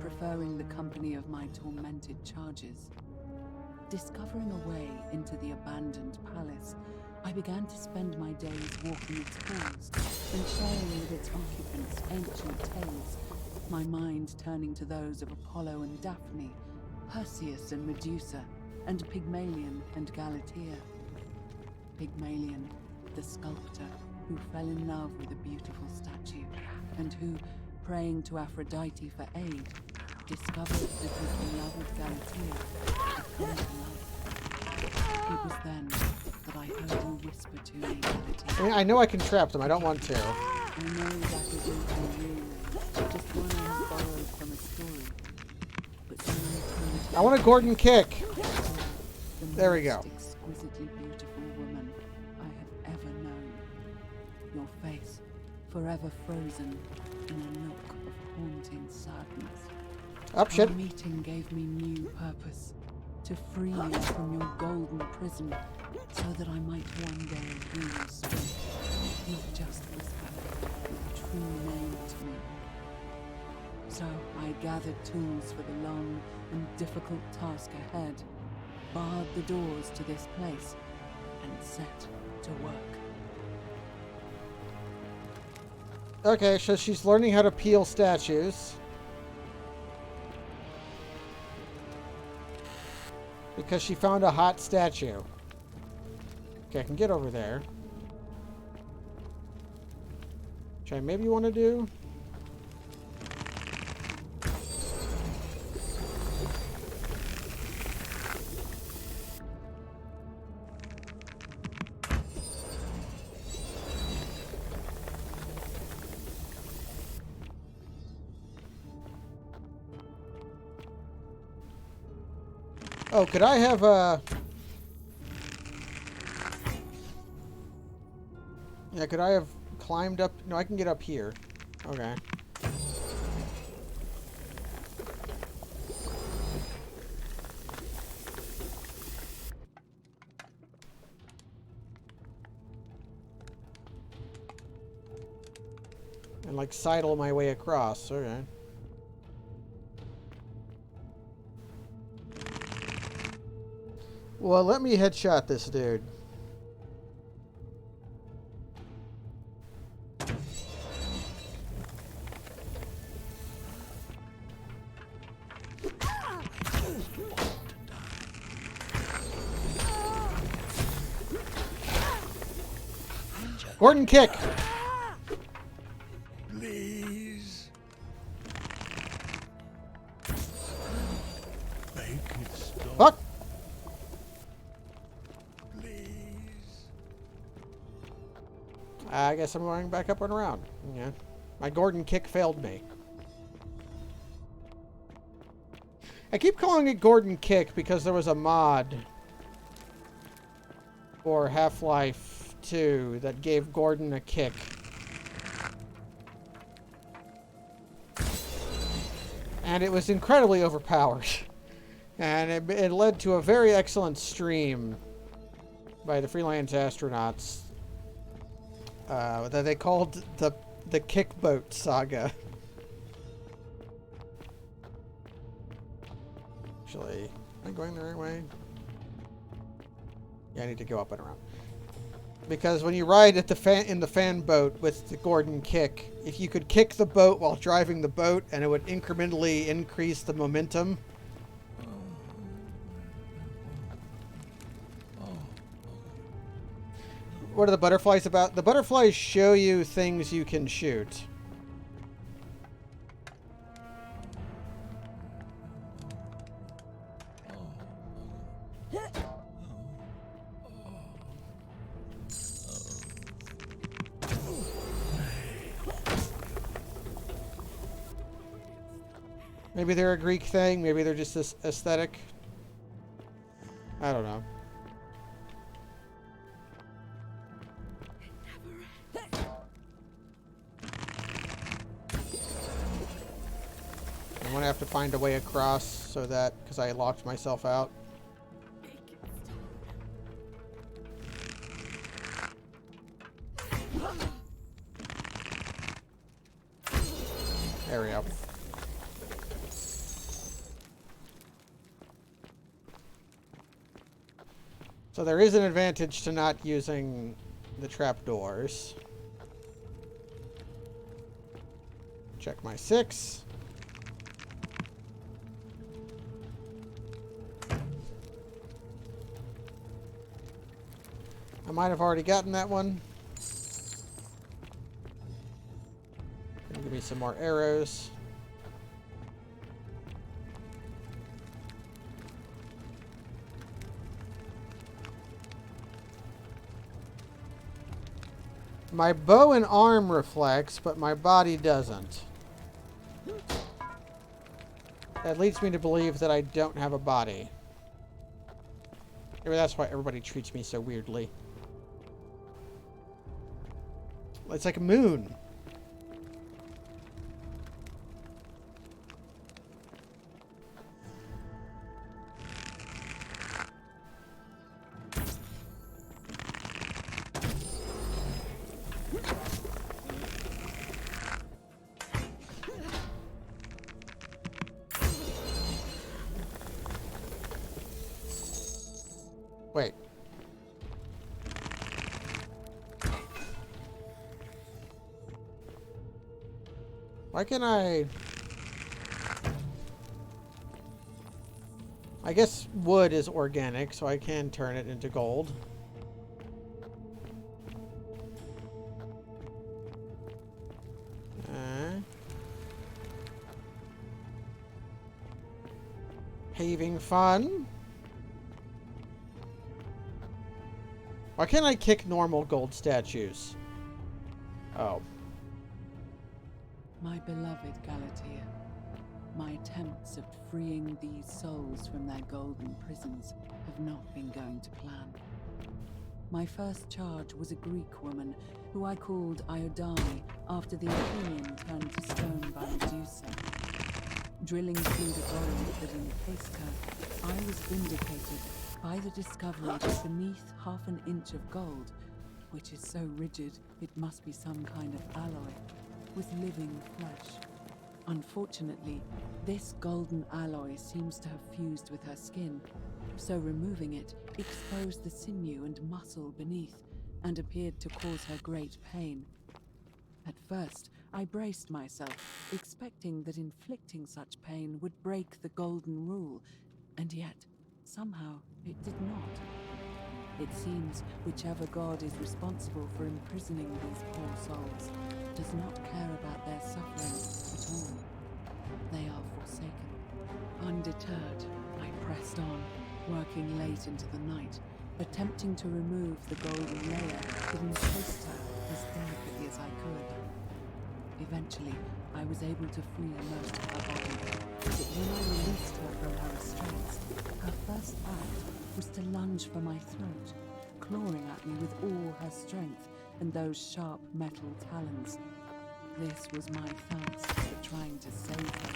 preferring the company of my tormented charges. Discovering a way into the abandoned palace, I began to spend my days walking its halls and sharing with its occupants ancient tales, my mind turning to those of Apollo and Daphne, Perseus and Medusa, and Pygmalion and Galatea. Pygmalion, the sculptor who fell in love with a beautiful statue, and who, praying to Aphrodite for aid, discovered that his beloved Galatea had come to life. It was then that I heard you whisper to me, Galatea. I mean, I know I can trap them. I don't want to. I know that isn't a real name, just one I have borrowed from a story. But when I turned I want a Gordon kick. There we go. Exquisitely beautiful woman I had ever known. Your face, forever frozen in a look of haunting sadness. Up shit. Our meeting gave me new purpose, to free you from your golden prison, so that I might one day hear you speak, not just whisper, your true name to me. So I gathered tools for the long and difficult task ahead, barred the doors to this place, and set to work. Okay, so she's learning how to peel statues. Because she found a hot statue. Okay, I can get over there. Which I maybe want to do. Oh, could I have yeah, could I have climbed up? No, I can get up here. Okay. And like sidle my way across. Okay. Well, let me headshot this dude. Gordon kick. Please. Make it stop. Fuck. I guess I'm going back up and around. Yeah. My Gordon kick failed me. I keep calling it Gordon kick because there was a mod for Half-Life 2 that gave Gordon a kick. And it was incredibly overpowered. And it led to a very excellent stream by the freelance astronauts that they called the Kick Boat Saga. Actually, am I going the right way? Yeah, I need to go up and around. Because when you ride at in the fan boat with the Gordon kick, if you could kick the boat while driving the boat, and it would incrementally increase the momentum. What are the butterflies about? The butterflies show you things you can shoot. Maybe they're a Greek thing. Maybe they're just this aesthetic. I don't know. I'm gonna have to find a way across so that, because I locked myself out. There we go. So there is an advantage to not using the trapdoors. Check my 6. I might have already gotten that one. Give me some more arrows. My bow and arm reflects, but my body doesn't. That leads me to believe that I don't have a body. Maybe that's why everybody treats me so weirdly. It's like a moon. Wait. Why can't I guess wood is organic, so I can turn it into gold. Paving fun. Why can't I kick normal gold statues? Oh. My beloved Galatea, my attempts at freeing these souls from their golden prisons have not been going to plan. My first charge was a Greek woman who I called Iodani after the Athenian turned to stone by Medusa. Drilling through the gold that encased her, I was vindicated by the discovery that beneath half an inch of gold, which is so rigid it must be some kind of alloy, was living flesh. Unfortunately, this golden alloy seems to have fused with her skin, so removing it exposed the sinew and muscle beneath and appeared to cause her great pain. At first, I braced myself, expecting that inflicting such pain would break the golden rule, and yet, somehow, it did not. It seems whichever god is responsible for imprisoning these poor souls does not care about their suffering at all. They are forsaken. Undeterred, I pressed on, working late into the night, attempting to remove the golden layer that encased her as delicately as I could. Eventually, I was able to free most of her body, but when I released her from her restraints, her first act was to lunge for my throat, clawing at me with all her strength and those sharp metal talons. This was my thanks for trying to save her.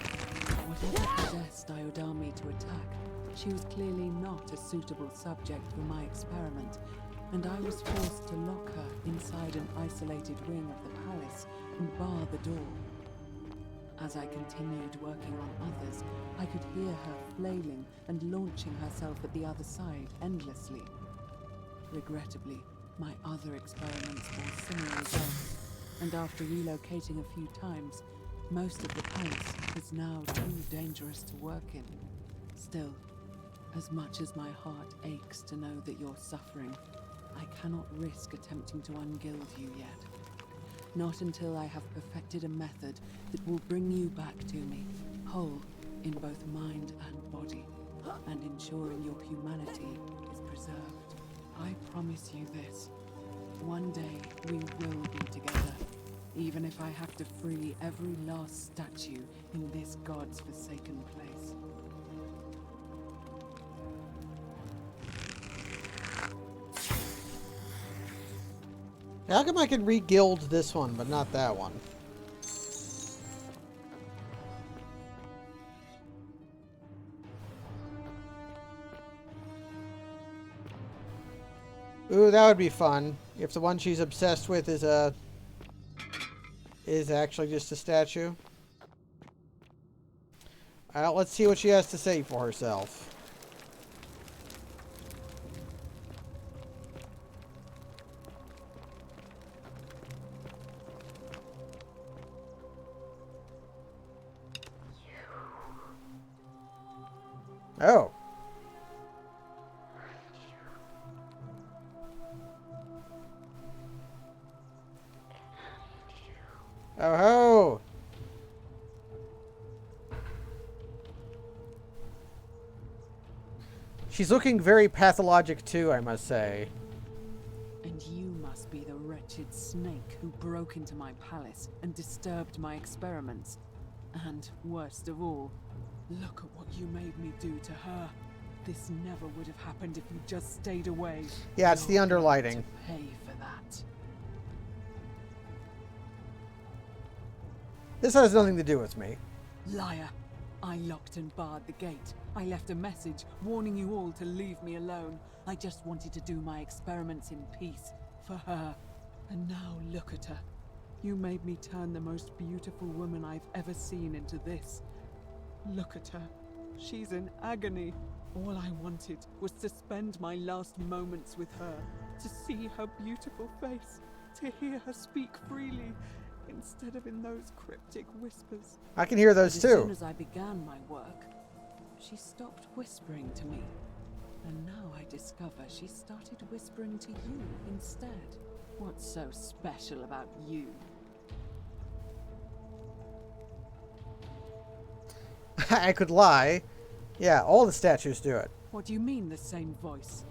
Whatever possessed Iodami to attack, she was clearly not a suitable subject for my experiment, and I was forced to lock her inside an isolated wing of the palace and bar the door. As I continued working on others, I could hear her flailing and launching herself at the other side endlessly. Regrettably, my other experiments bore similar results, and after relocating a few times, most of the palace is now too dangerous to work in. Still, as much as my heart aches to know that you're suffering, I cannot risk attempting to ungild you yet. Not until I have perfected a method that will bring you back to me, whole in both mind and body, and ensuring your humanity is preserved. I promise you this. One day we will be together, even if I have to free every last statue in this god's forsaken place. How come I can re-guild this one, but not that one? Ooh, that would be fun. If the one she's obsessed with is actually just a statue. Let's see what she has to say for herself. Oh. Oh ho! She's looking very pathologic too, I must say. And you must be the wretched snake who broke into my palace and disturbed my experiments. And worst of all, look at what you made me do to her. This never would have happened if you just stayed away. Yeah, it's the You're underlighting. going to pay for that. This has nothing to do with me. Liar. I locked and barred the gate. I left a message warning you all to leave me alone. I just wanted to do my experiments in peace for her. And now look at her. You made me turn the most beautiful woman I've ever seen into this. Look at her. She's in agony. All I wanted was to spend my last moments with her, to see her beautiful face, to hear her speak freely, instead of in those cryptic whispers. I can hear those But as too. soon as I began my work, she stopped whispering to me. And now I discover she started whispering to you instead. What's so special about you? I could lie. Yeah, all the statues do it. What do you mean, the same voice?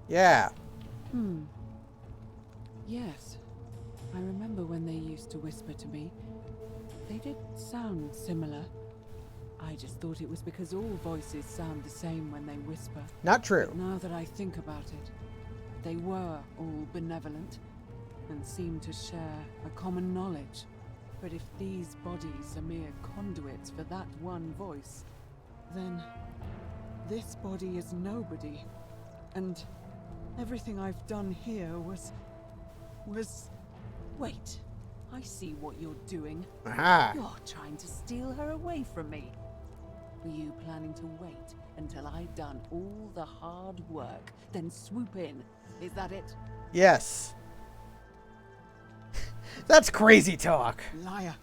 Yeah. Yes. I remember when they used to whisper to me. They did sound similar. I just thought it was because all voices sound the same when they whisper. Not true. But now that I think about it, they were all benevolent and seemed to share a common knowledge. But if these bodies are mere conduits for that one voice, then this body is nobody. And everything I've done here was... Wait, I see what you're doing. Aha. You're trying to steal her away from me. Were you planning to wait until I'd done all the hard work, then swoop in? Is that it? Yes. That's crazy talk. Liar.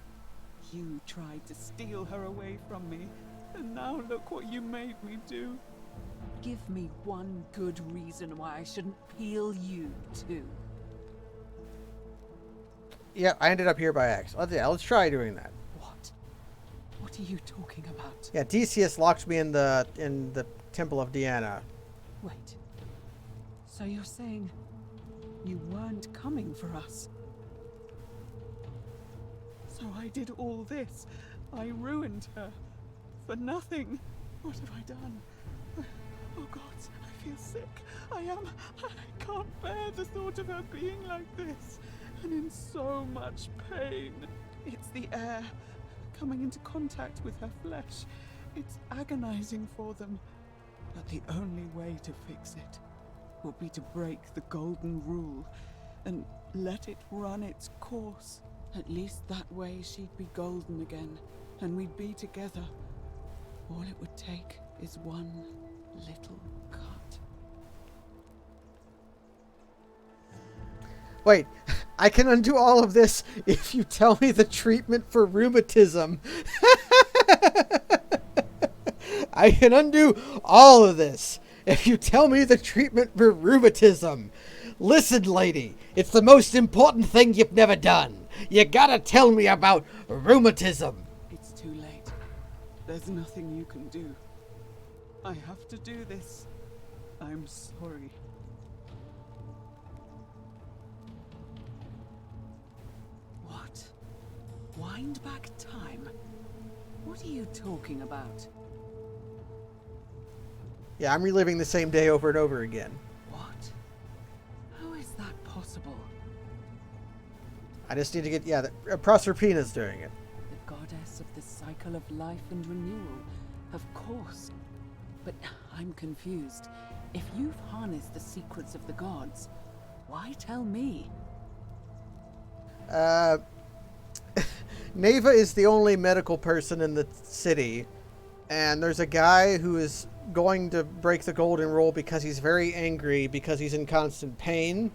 You tried to steal her away from me, and now look what you made me do. Give me one good reason why I shouldn't peel you too. Yeah, I ended up here by accident. Let's try doing that. What? What are you talking about? Yeah, Decius locked me in the Temple of Diana. Wait. So you're saying you weren't coming for us? So I did all this. I ruined her. For nothing. What have I done? Oh God, I feel sick. I can't bear the thought of her being like this. And in so much pain. It's the air coming into contact with her flesh. It's agonizing for them. But the only way to fix it would be to break the golden rule and let it run its course. At least that way she'd be golden again, and we'd be together. All it would take is one little cut. Wait, I can undo all of this if you tell me the treatment for rheumatism. I can undo all of this if you tell me the treatment for rheumatism. Listen, lady, it's the most important thing you've never done. You gotta tell me about rheumatism. It's too late. There's nothing you can do. I have to do this. I'm sorry. What? Wind back time? What are you talking about? Yeah, I'm reliving the same day over and over again. What? How is that possible? I just need to get, yeah, Proserpina's doing it. The goddess of the cycle of life and renewal. Of course. But I'm confused. If you've harnessed the secrets of the gods, why tell me? Neva is the only medical person in the city, and there's a guy who is going to break the golden rule because he's very angry because he's in constant pain.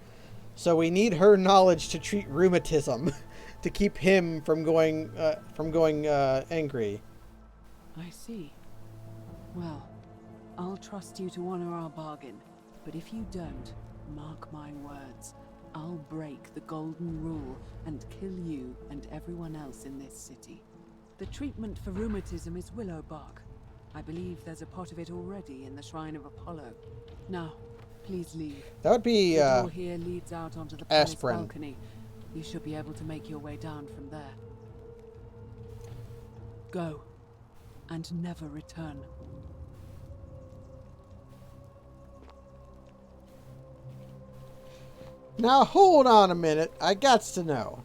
So we need her knowledge to treat rheumatism to keep him from going angry. I see. Well, I'll trust you to honor our bargain. But if you don't, mark my words, I'll break the golden rule and kill you and everyone else in this city. The treatment for rheumatism is willow bark. I believe there's a pot of it already in the Shrine of Apollo. Now, please leave. That would be, the door here leads out onto the palace aspirin. balcony. You should be able to make your way down from there. Go, and never return. Now hold on a minute. I gots to know.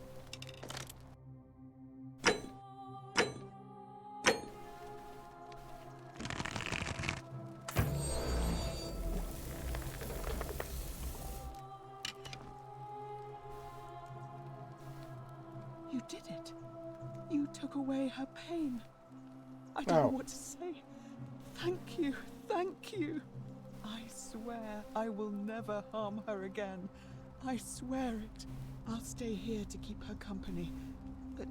You did it. You took away her pain. I don't know what to say. Thank you. Thank you. I swear I will never harm her again. I swear it. I'll stay here to keep her company. But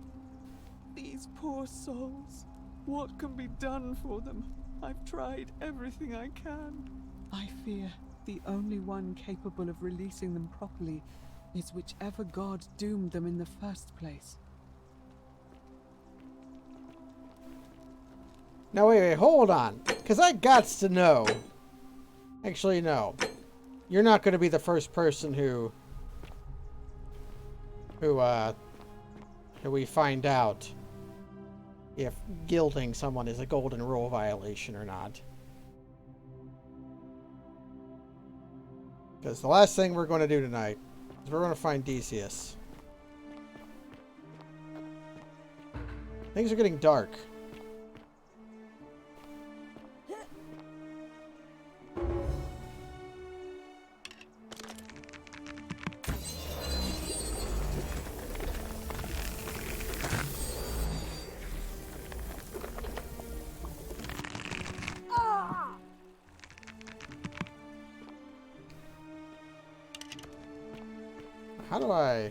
these poor souls, what can be done for them? I've tried everything I can. I fear the only one capable of releasing them properly is whichever god doomed them in the first place. Now wait, hold on. Because I gots to know. Actually, no. You're not going to be the first person who we find out if gilding someone is a golden rule violation or not. Because the last thing we're going to do tonight is we're going to find Decius. Things are getting dark. How do I...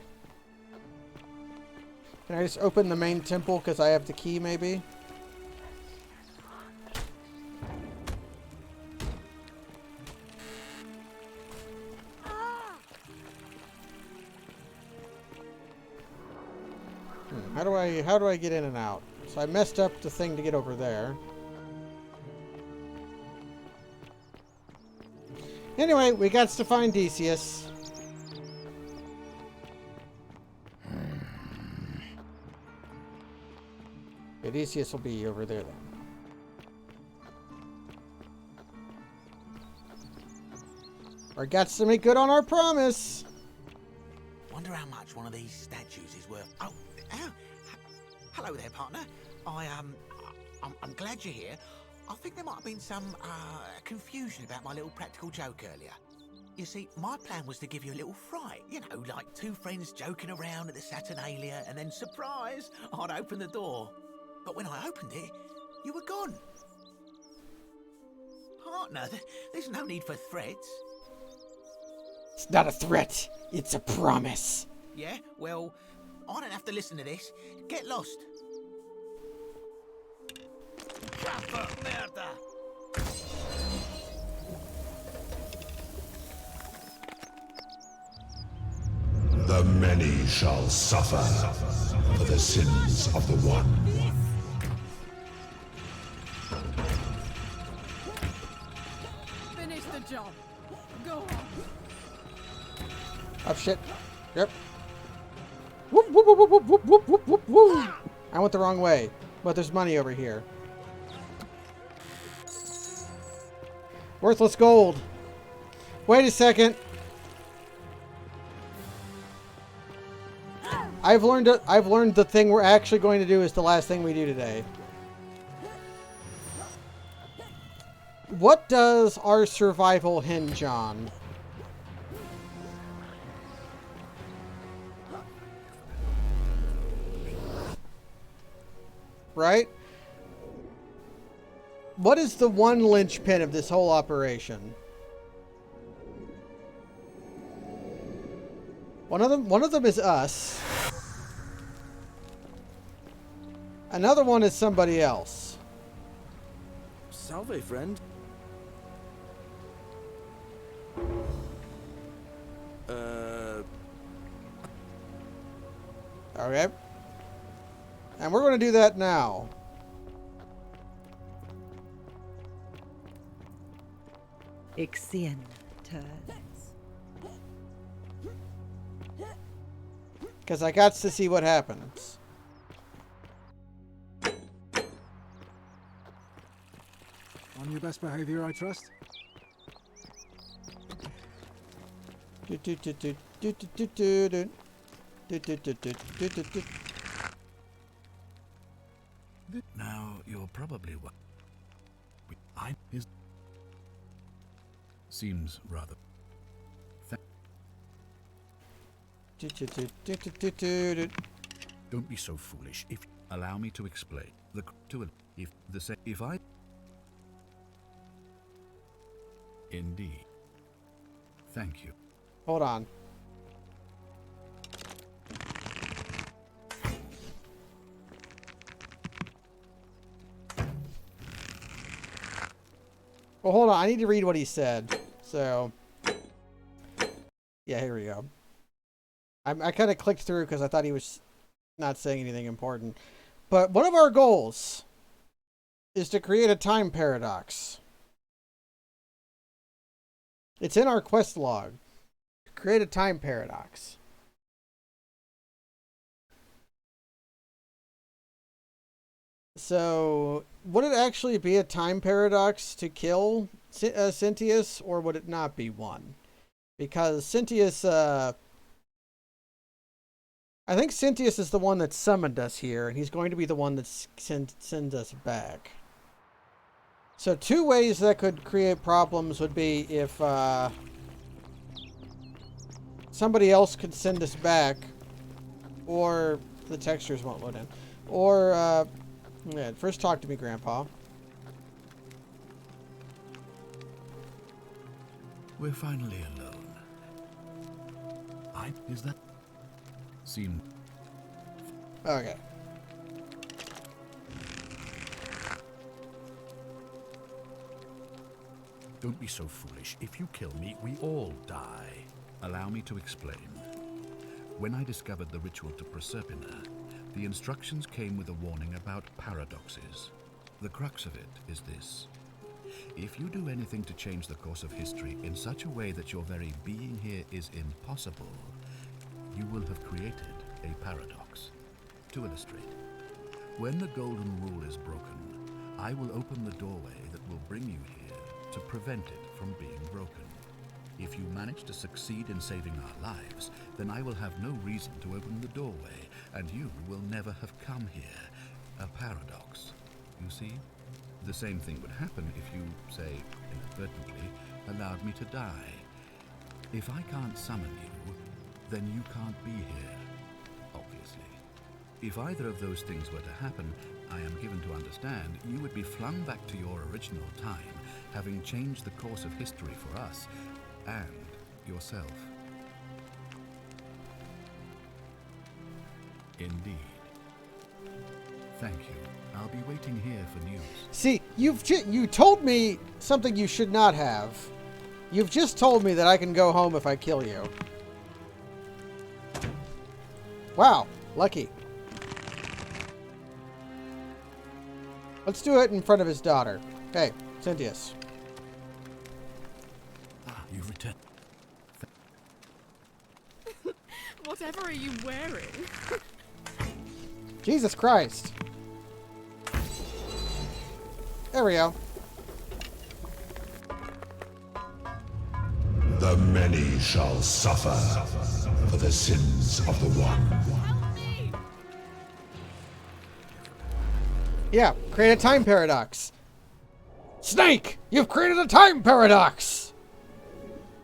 Can I just open the main temple because I have the key, maybe? How do I get in and out? So I messed up the thing to get over there. Anyway, we got to find Decius. Decius will be over there then. Our gots to make good on our promise. Wonder how much one of these statues is worth. Oh, hello there, partner. I'm glad you're here. I think there might have been some confusion about my little practical joke earlier. You see, my plan was to give you a little fright. You know, like two friends joking around at the Saturnalia, and then, surprise, I'd open the door. But when I opened it, you were gone. Partner, there's no need for threats. It's not a threat. It's a promise. Yeah? Well, I don't have to listen to this. Get lost. The many shall suffer for the sins of the one. Finish the job. Go on. Oh shit. Yep. Whoop, whoop, whoop, whoop, whoop, whoop, whoop, whoop, whoop. I went the wrong way, but there's money over here. Worthless gold. Wait a second. I've learned the thing we're actually going to do is the last thing we do today. What does our survival hinge on? Right? What is the one linchpin of this whole operation? One of them is us. Another one is somebody else. Salve, friend. Okay. And we're going to do that now. Ixien turns. Because I got to see what happens. On your best behavior, I trust. Now, you're probably what I is seems rather don't be so foolish. If allow me to explain the to if the say if I indeed thank you. Hold on. Well, hold on. I need to read what he said. So, yeah, here we go. I kind of clicked through because I thought he was not saying anything important. But one of our goals is to create a time paradox. It's in our quest log. Create a time paradox. So, would it actually be a time paradox to kill Sintius, or would it not be one? Because Sintius, I think Sintius is the one that summoned us here, and he's going to be the one that sends us back. So, two ways that could create problems would be if somebody else could send us back, or the textures won't load in, or yeah, first talk to me, Grandpa. We're finally alone. Is that seem okay. Don't be so foolish. If you kill me, we all die. Allow me to explain. When I discovered the ritual to Proserpina, the instructions came with a warning about paradoxes. The crux of it is this. If you do anything to change the course of history in such a way that your very being here is impossible, you will have created a paradox. To illustrate, when the Golden Rule is broken, I will open the doorway that will bring you here to prevent it from being broken. If you manage to succeed in saving our lives, then I will have no reason to open the doorway, and you will never have come here. A paradox, you see? The same thing would happen if you, say, inadvertently, allowed me to die. If I can't summon you, then you can't be here, obviously. If either of those things were to happen, I am given to understand you would be flung back to your original time, having changed the course of history for us and yourself. Indeed. Thank you. I'll be waiting here for news. See, you told me something you should not have. You've just told me that I can go home if I kill you. Wow, lucky. Let's do it in front of his daughter. Hey, Sintius. You've returned. Whatever are you wearing? Jesus Christ. There we go. The many shall suffer for the sins of the one. Yeah, create a time paradox. Snake, you've created a time paradox.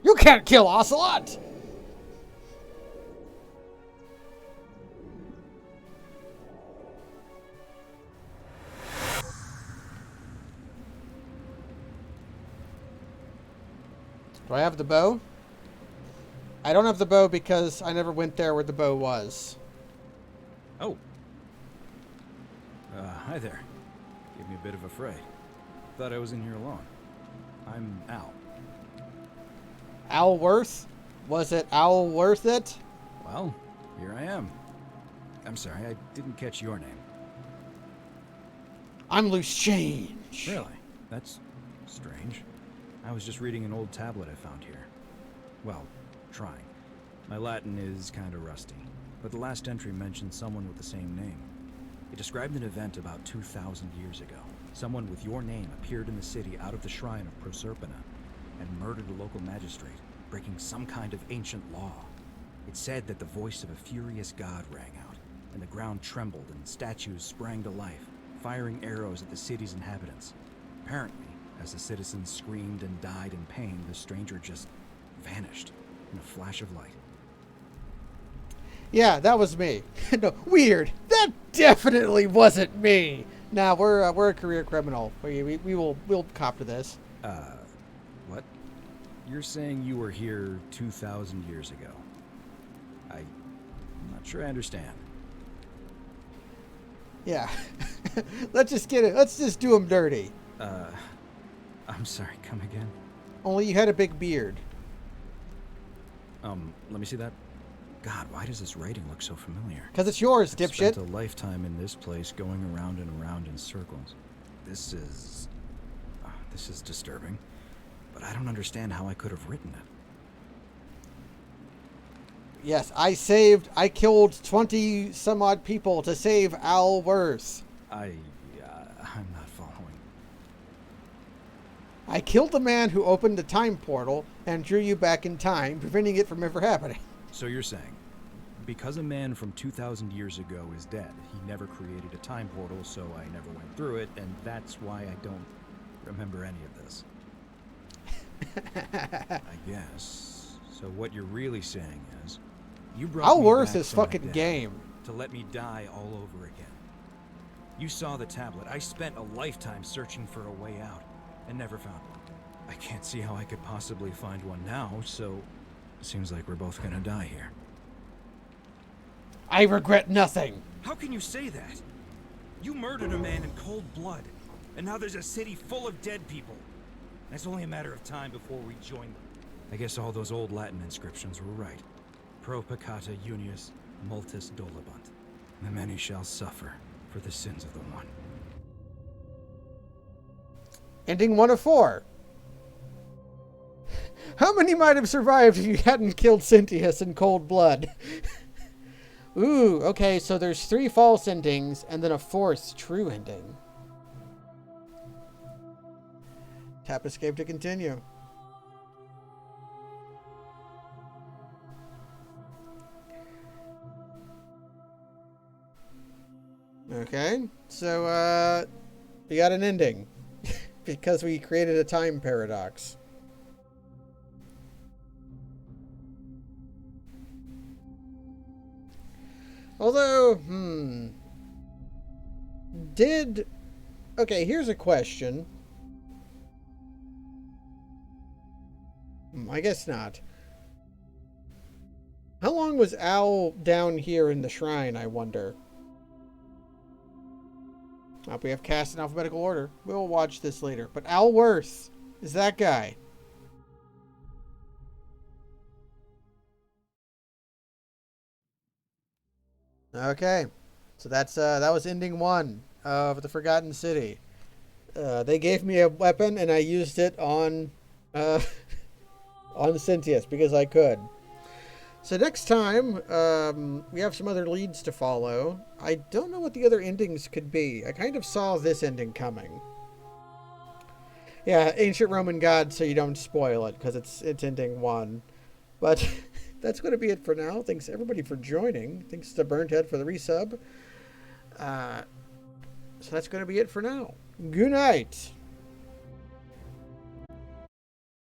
You can't kill Ocelot. Do I have the bow? I don't have the bow because I never went there where the bow was. Oh. Hi there. Gave me a bit of a fright. Thought I was in here alone. I'm Al. Al Worth? Was it Al worth it? Well, here I am. I'm sorry, I didn't catch your name. I'm Loose Change. Really? That's strange. I was just reading an old tablet I found here. Well, trying. My Latin is kind of rusty, but the last entry mentioned someone with the same name. It described an event about 2,000 years ago. Someone with your name appeared in the city out of the shrine of Proserpina and murdered a local magistrate, breaking some kind of ancient law. It said that the voice of a furious god rang out, and the ground trembled and statues sprang to life, firing arrows at the city's inhabitants. Apparently, as the citizens screamed and died in pain, the stranger just vanished in a flash of light. Yeah, that was me. No, weird. That definitely wasn't me. Nah, we're a career criminal. We'll cop to this. What? You're saying you were here 2,000 years ago? I'm not sure I understand. Yeah. Let's just get it. Let's just do him dirty. I'm sorry, come again? Only you had a big beard. Let me see that. God, why does this writing look so familiar? Because it's yours, I've dipshit. spent a lifetime in this place, going around and around in circles. This is disturbing, but I don't understand how I could have written it. Yes, I killed 20 some odd people to save Al Worth. I'm not following. I killed the man who opened the time portal and drew you back in time, preventing it from ever happening. So you're saying, because a man from 2,000 years ago is dead, he never created a time portal, so I never went through it, and that's why I don't remember any of this. I guess. So what you're really saying is, you brought Al me Worth back is from my fucking death game. to let me die all over again. You saw the tablet. I spent a lifetime searching for a way out, and never found one. I can't see how I could possibly find one now, so it seems like we're both gonna die here. I regret nothing. How can you say that? You murdered a man in cold blood, and now there's a city full of dead people. And it's only a matter of time before we join them. I guess all those old Latin inscriptions were right. Pro peccata unius multis dolabant. The many shall suffer for the sins of the one. Ending 1 of 4. How many might have survived if you hadn't killed Cynthius in cold blood? Ooh, okay, so there's 3 false endings and then a 4th true ending. Tap escape to continue. Okay, so we got an ending because we created a time paradox. Although, okay, here's a question. I guess not. How long was Al down here in the shrine, I wonder? We have cast in alphabetical order. We'll watch this later. But Al Worth is that guy. Okay. So that's that was ending 1 of the Forgotten City. They gave me a weapon and I used it on Cynthius because I could. So next time, we have some other leads to follow. I don't know what the other endings could be. I kind of saw this ending coming. Yeah, Ancient Roman Gods, so you don't spoil it, because it's ending 1. But that's going to be it for now. Thanks everybody for joining. Thanks to Burnt Head for the resub. So that's going to be it for now. Good night.